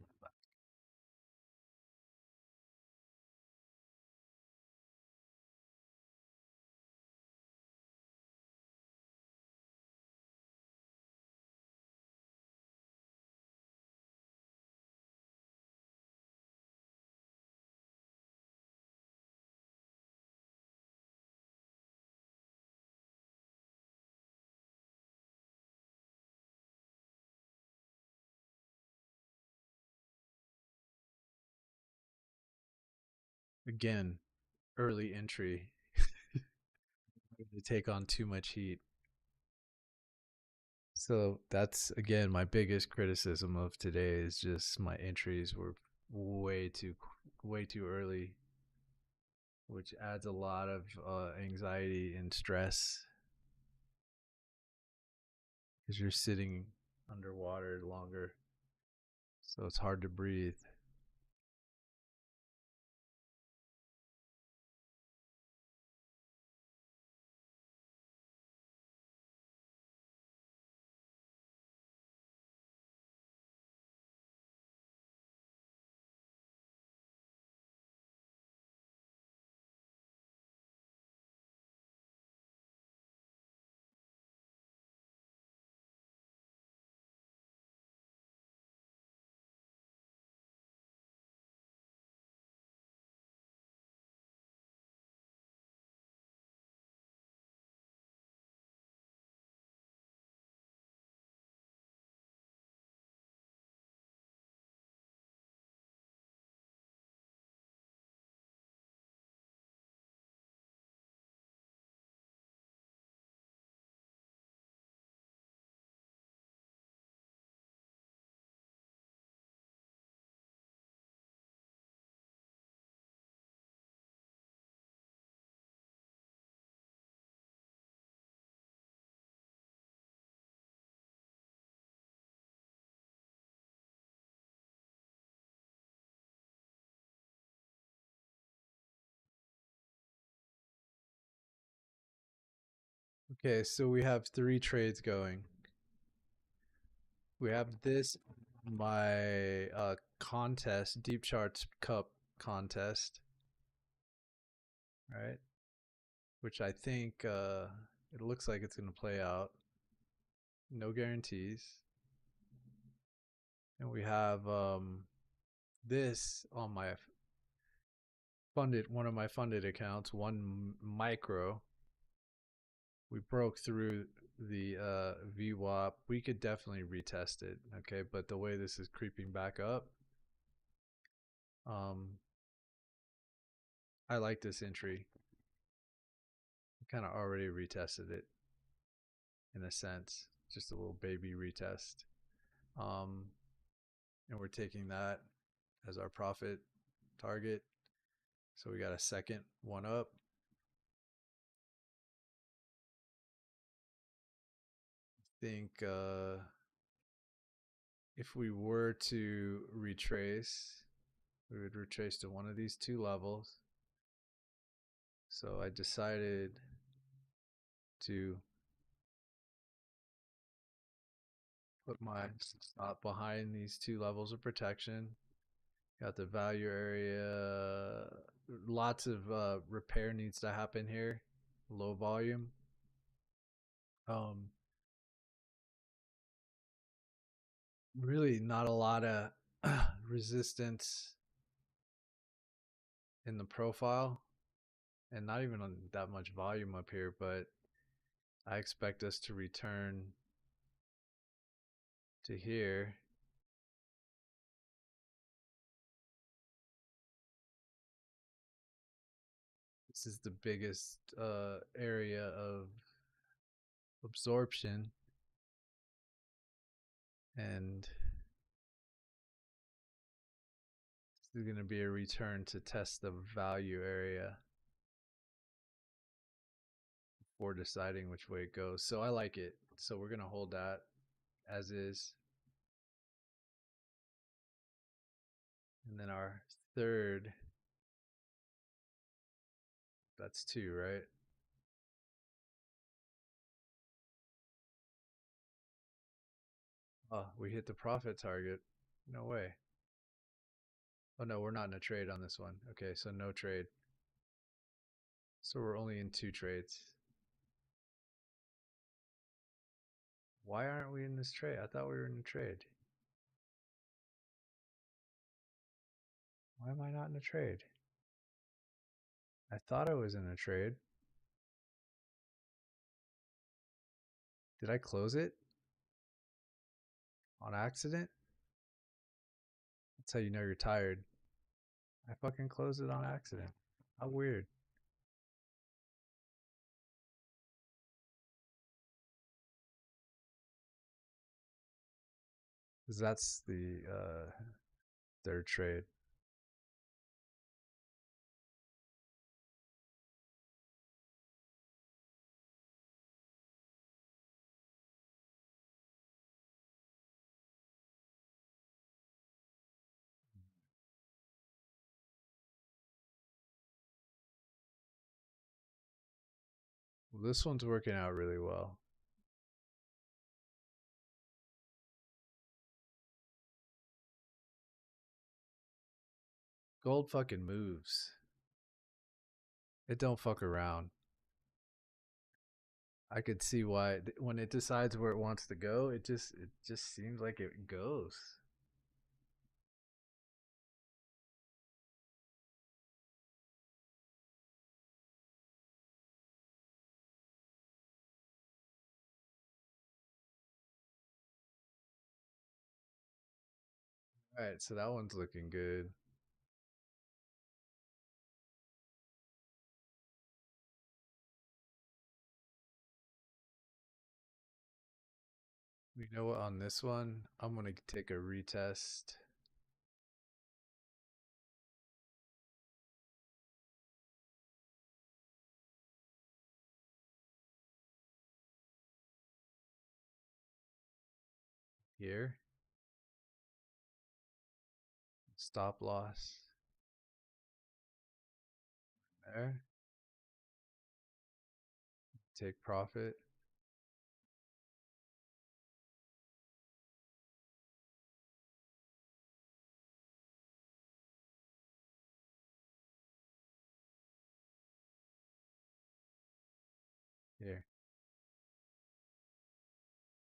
Speaker 1: Again, early entry to take on too much heat. So that's again my biggest criticism of today is just my entries were way too early, which adds a lot of anxiety and stress because you're sitting underwater longer, so it's hard to breathe. Okay, so we have three trades going. We have this my contest, Deepcharts Cup contest, right? Which I think it looks like it's going to play out. No guarantees. And we have this on my one of my funded accounts, one micro. We broke through the VWAP. We could definitely retest it, okay? But the way this is creeping back up, um, I like this entry. Kind of already retested it in a sense, just a little baby retest. Um, and we're taking that as our profit target. So we got a second one up. I think if we were to retrace, we would retrace to one of these two levels. So I decided to put my stop behind these two levels of protection. Got the value area. Lots of repair needs to happen here. Low volume. Um, Really not a lot of resistance in the profile, and not even on that much volume up here. But I expect us to return to here. This is the biggest area of absorption, and this is going to be a return to test the value area before deciding which way it goes. So I like it. So we're going to hold that as is. And then our third, that's two, right? Oh, we hit the profit target. No way. Oh no, we're not in a trade on this one. Okay, so no trade. So we're only in two trades. Why aren't we in this trade? I thought we were in a trade. Why am I not in a trade? I thought I was in a trade. Did I close it on accident? That's how you know you're tired. I fucking closed it on accident. How weird. Because that's the third trade. Well, this one's working out really well. Gold fucking moves. It don't fuck around. I could see why when it decides where it wants to go, it just seems like it goes. All right, so that one's looking good. You know what? On this one, I'm gonna take a retest. Here. Stop loss. There. Take profit.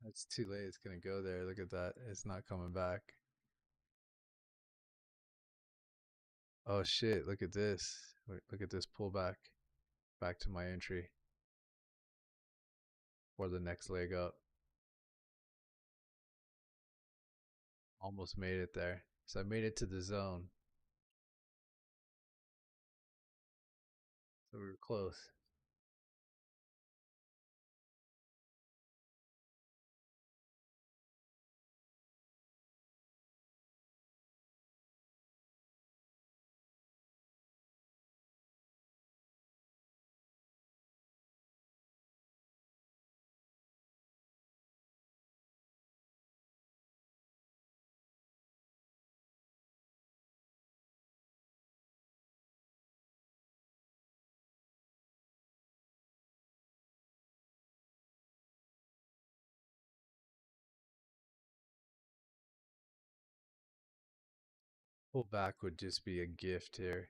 Speaker 1: It's too late. It's gonna go there. Look at that. It's not coming back. Oh shit! Look at this. Look at this pullback. Back to my entry for the next leg up. Almost made it there. So I made it to the zone. So we were close. Pull back would just be a gift here.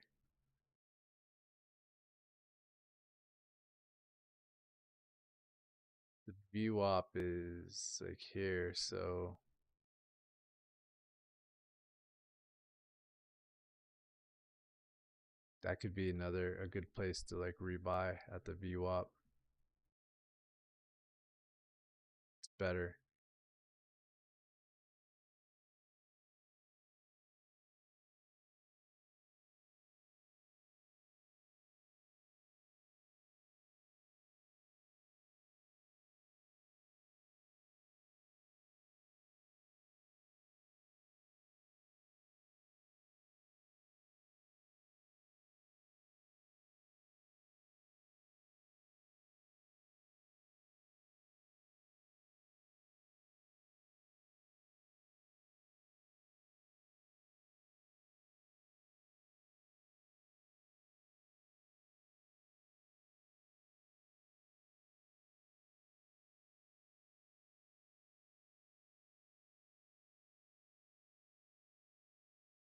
Speaker 1: The VWAP is like here, so that could be a good place to like rebuy at the VWAP. It's better.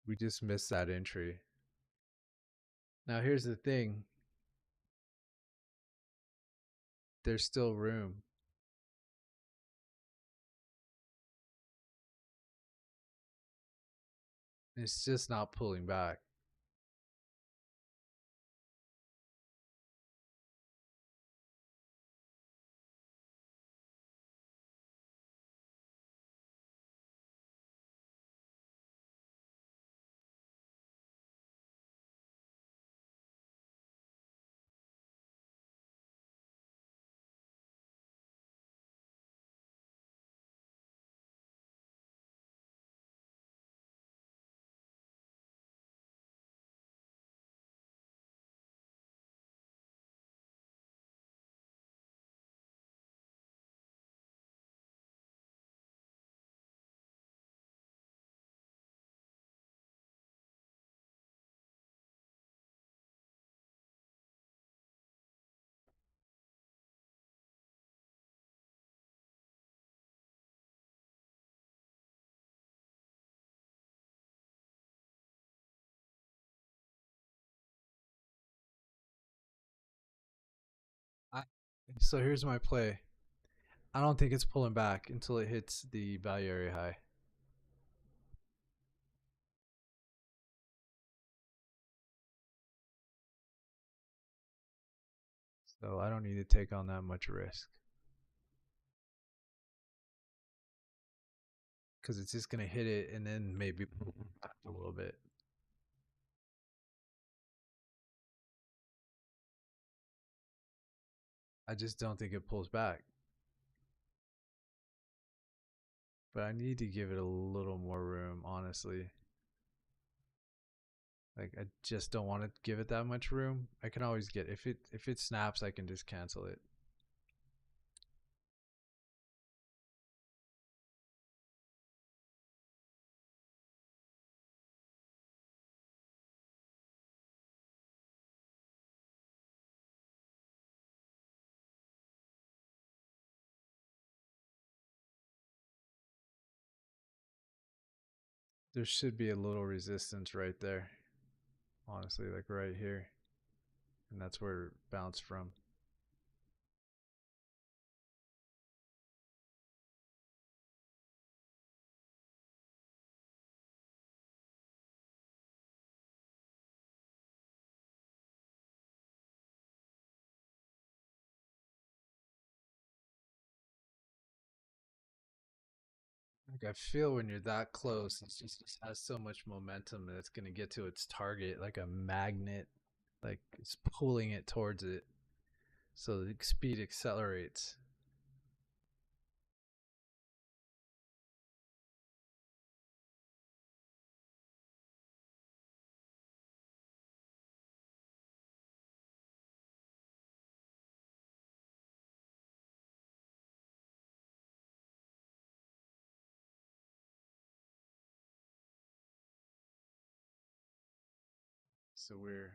Speaker 1: We just missed that entry. Now here's the thing. There's still room. It's just not pulling back. I, so here's my play. I don't think it's pulling back until it hits the value area high. So I don't need to take on that much risk because it's just going to hit it and then maybe pull back a little bit. I just don't think it pulls back. But I need to give it a little more room, honestly. Like I just don't want to give it that much room. I can always get if it snaps, I can just cancel it. There should be a little resistance right there. Honestly, like right here. And that's where it bounced from. Like I feel when you're that close, it just has so much momentum that it's gonna get to its target like a magnet, like it's pulling it towards it. So the speed accelerates. So we're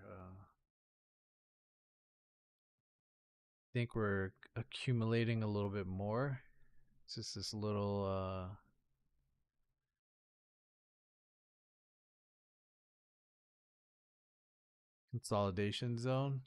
Speaker 1: think we're accumulating a little bit more. It's just this little consolidation zone.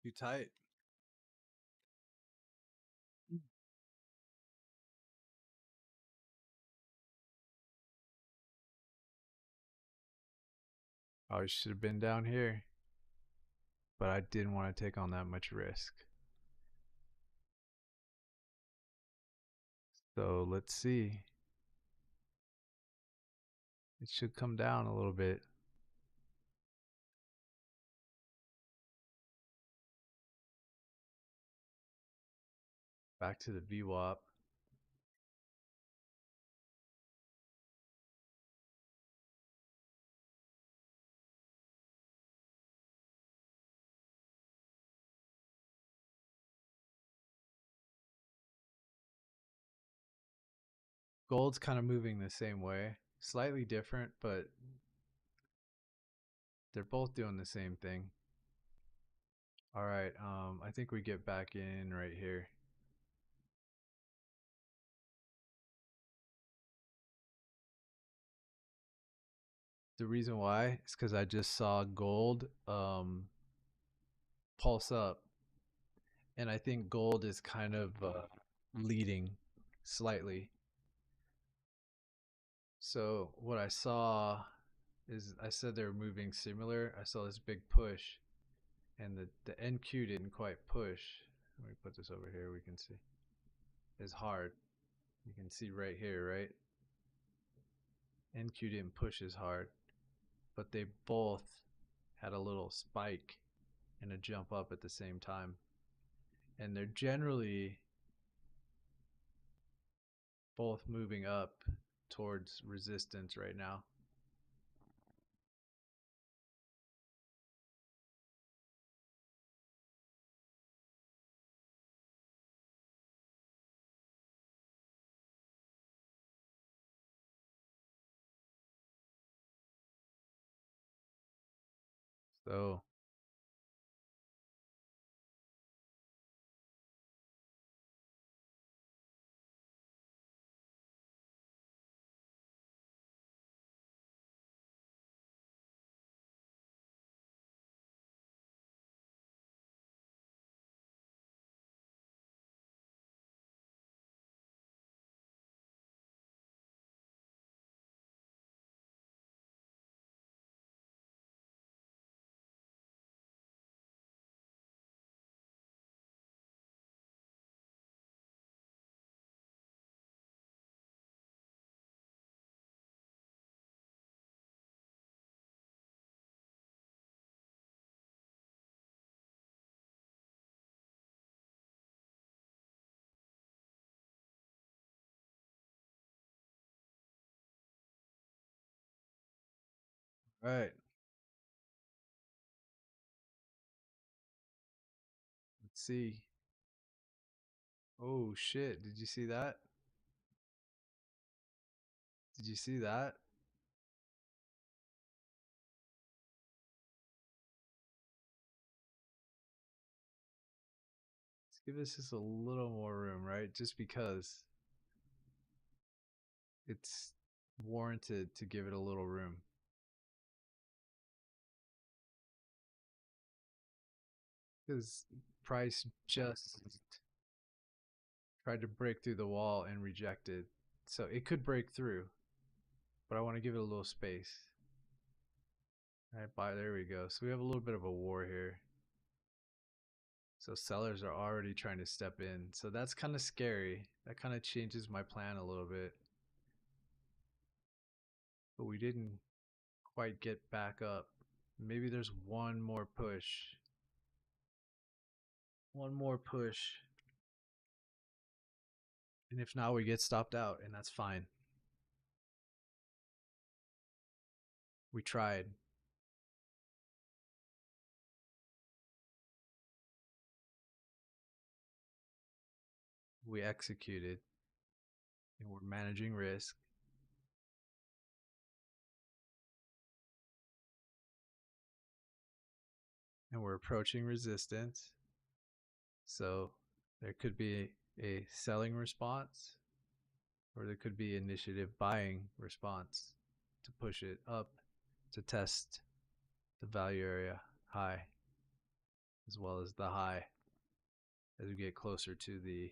Speaker 1: Too tight. I should have been down here, but I didn't want to take on that much risk. So let's see. It should come down a little bit. Back to the VWAP. Gold's kind of moving the same way, slightly different, but they're both doing the same thing. All right, I think we get back in right here. The reason why is because I just saw gold pulse up, and I think gold is kind of leading slightly. So what I saw is I said they were moving similar. I saw this big push, and the NQ didn't quite push. Let me put this over here. We can see it's hard. You can see right here, right? NQ didn't push as hard, but they both had a little spike and a jump up at the same time. And they're generally both moving up towards resistance right now. So all right. see. Oh shit! Did you see that? Did you see that? Let's give this just a little more room, right? Just because it's warranted to give it a little room. Because price just tried to break through the wall and rejected. So it could break through, but I want to give it a little space. All right, buy. There we go. So we have a little bit of a war here. So sellers are already trying to step in. So that's kind of scary. That kind of changes my plan a little bit. But we didn't quite get back up. Maybe there's one more push. One more push. And if not, we get stopped out, and that's fine. We tried. We executed. And we're managing risk. And we're approaching resistance. So there could be a selling response, or there could be initiative buying response to push it up to test the value area high, as well as the high as we get closer to the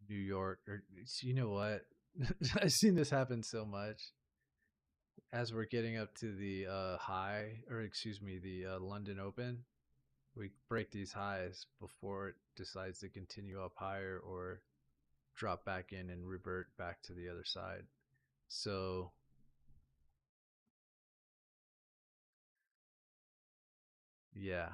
Speaker 1: New York. Or you know what? I've seen this happen so much. As we're getting up to the high, or excuse me, the London Open, we break these highs before it decides to continue up higher or drop back in and revert back to the other side. So yeah,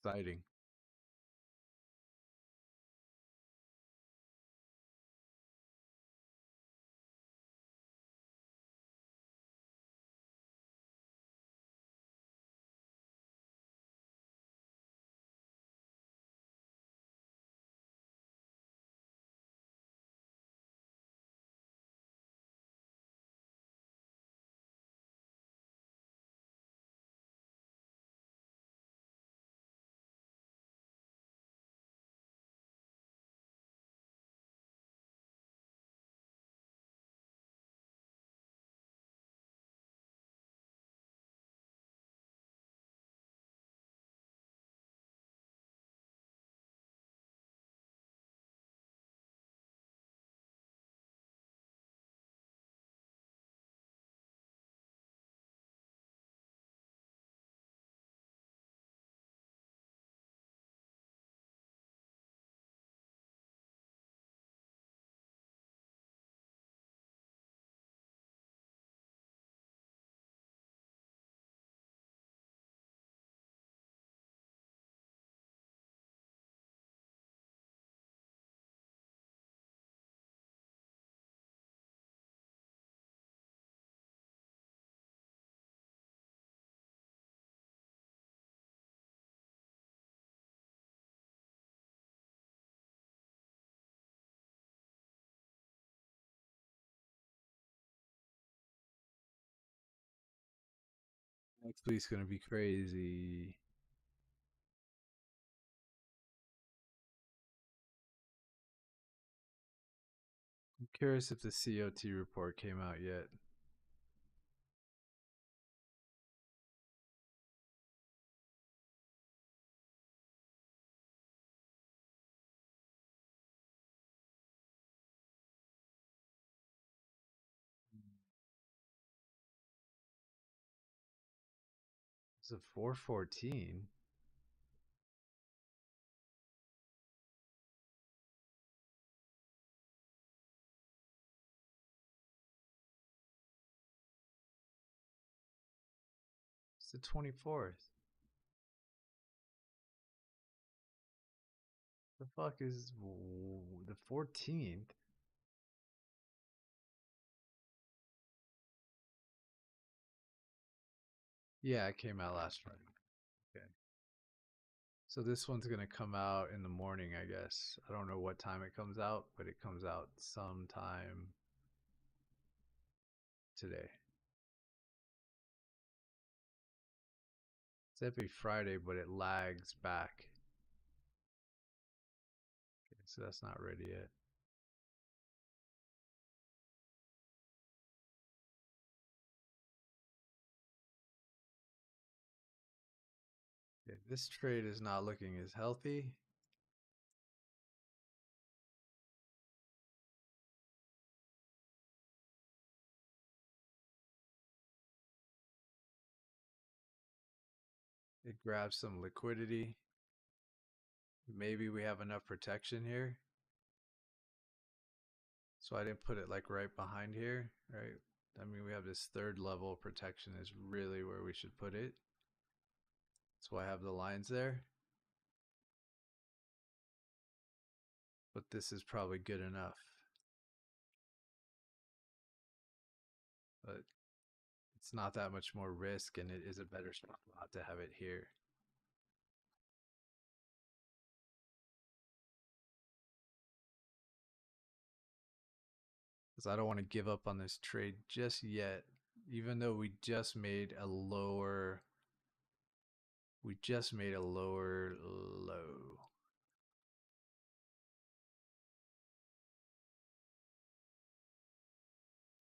Speaker 1: exciting. Next week's gonna be crazy. I'm curious if the COT report came out yet. It's a 414. It's the 24th. The fuck is the 14th? Yeah, it came out last Friday. Okay. So this one's gonna come out in the morning, I guess. I don't know what time it comes out, but it comes out sometime today. It's every Friday, but it lags back. Okay, so that's not ready yet. Okay, this trade is not looking as healthy. It grabs some liquidity. Maybe we have enough protection here. So I didn't put it like right behind here, right? I mean, we have this third level protection is really where we should put it. That's why I have the lines there. But this is probably good enough. But it's not that much more risk, and it is a better spot to have it here. Because I don't want to give up on this trade just yet, even though we just made a lower low.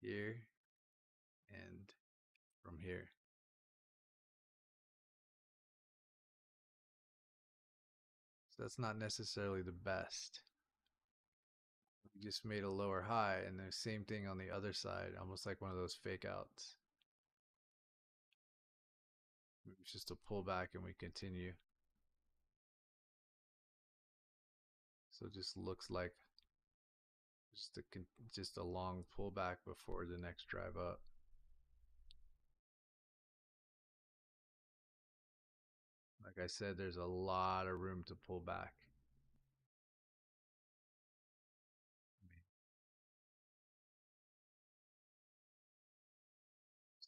Speaker 1: Here and from here. So that's not necessarily the best. We just made a lower high, and the same thing on the other side, almost like one of those fake outs. It's just a pullback and we continue. So it just looks like just a long pullback before the next drive up. Like I said, there's a lot of room to pull back.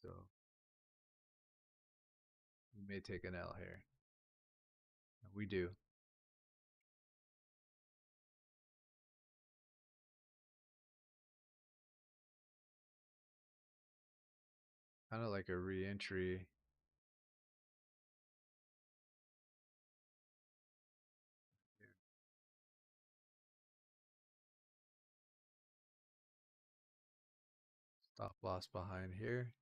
Speaker 1: So we may take an L here. We do. Kind of like a re-entry. Stop loss behind here.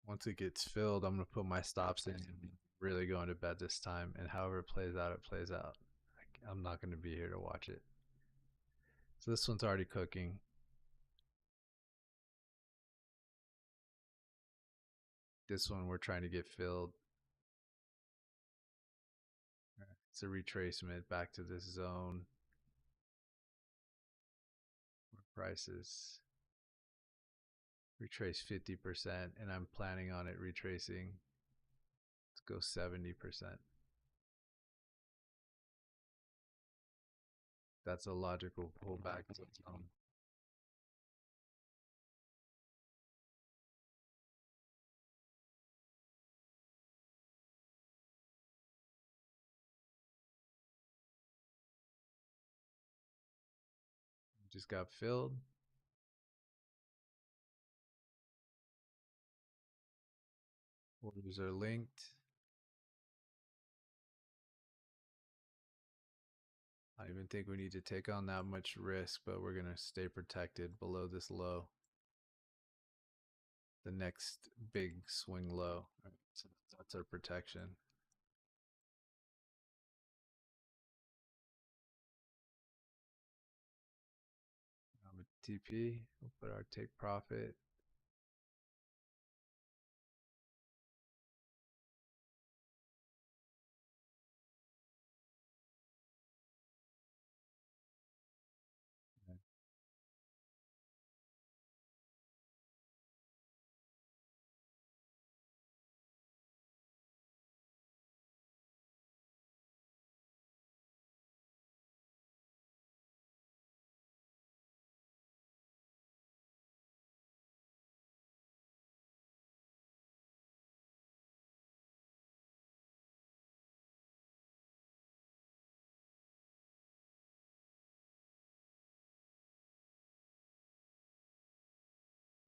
Speaker 1: Once it gets filled, I'm going to put my stops in and really go into bed this time. And however it plays out, it plays out. I'm not going to be here to watch it. So this one's already cooking. This one we're trying to get filled. It's a retracement back to this zone where prices retrace 50%, and I'm planning on it retracing to go 70%. That's a logical pullback to zone. Just got filled. Orders are linked. don't even think we need to take on that much risk, but we're going to stay protected below this low. The next big swing low. Right, so that's our protection. With TP, we'll put our take profit.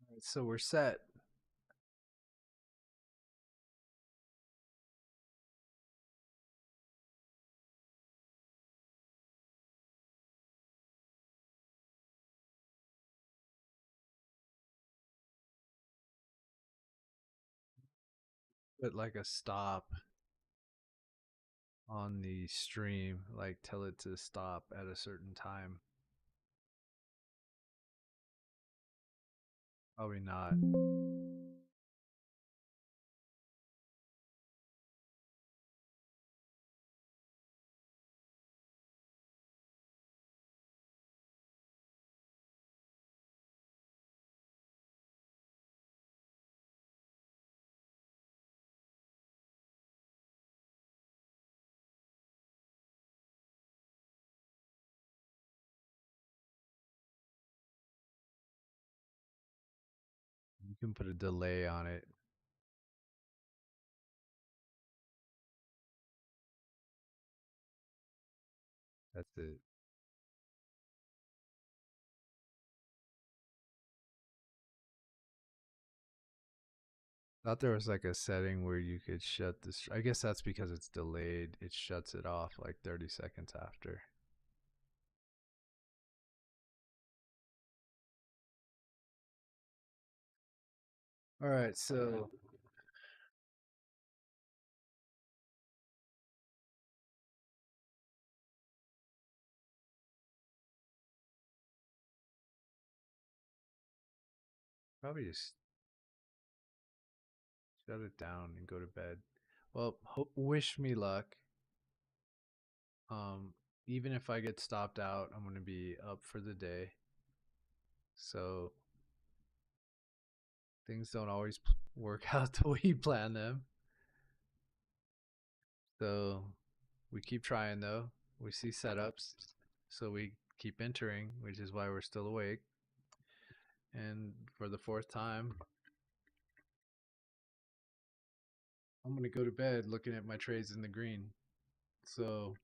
Speaker 1: All right, so we're set. Put like a stop on the stream, like tell it to stop at a certain time. Probably not. You can put a delay on it. That's it. Thought there was like a setting where you could shut this. I guess that's because it's delayed. It shuts it off like 30 seconds after. All right, so probably just shut it down and go to bed. Well, wish me luck. Um, Even if I get stopped out, I'm gonna be up for the day. So things don't always work out the way you plan them. So we keep trying though. We see setups, so we keep entering, which is why we're still awake. And for the fourth time, I'm gonna go to bed looking at my trades in the green. So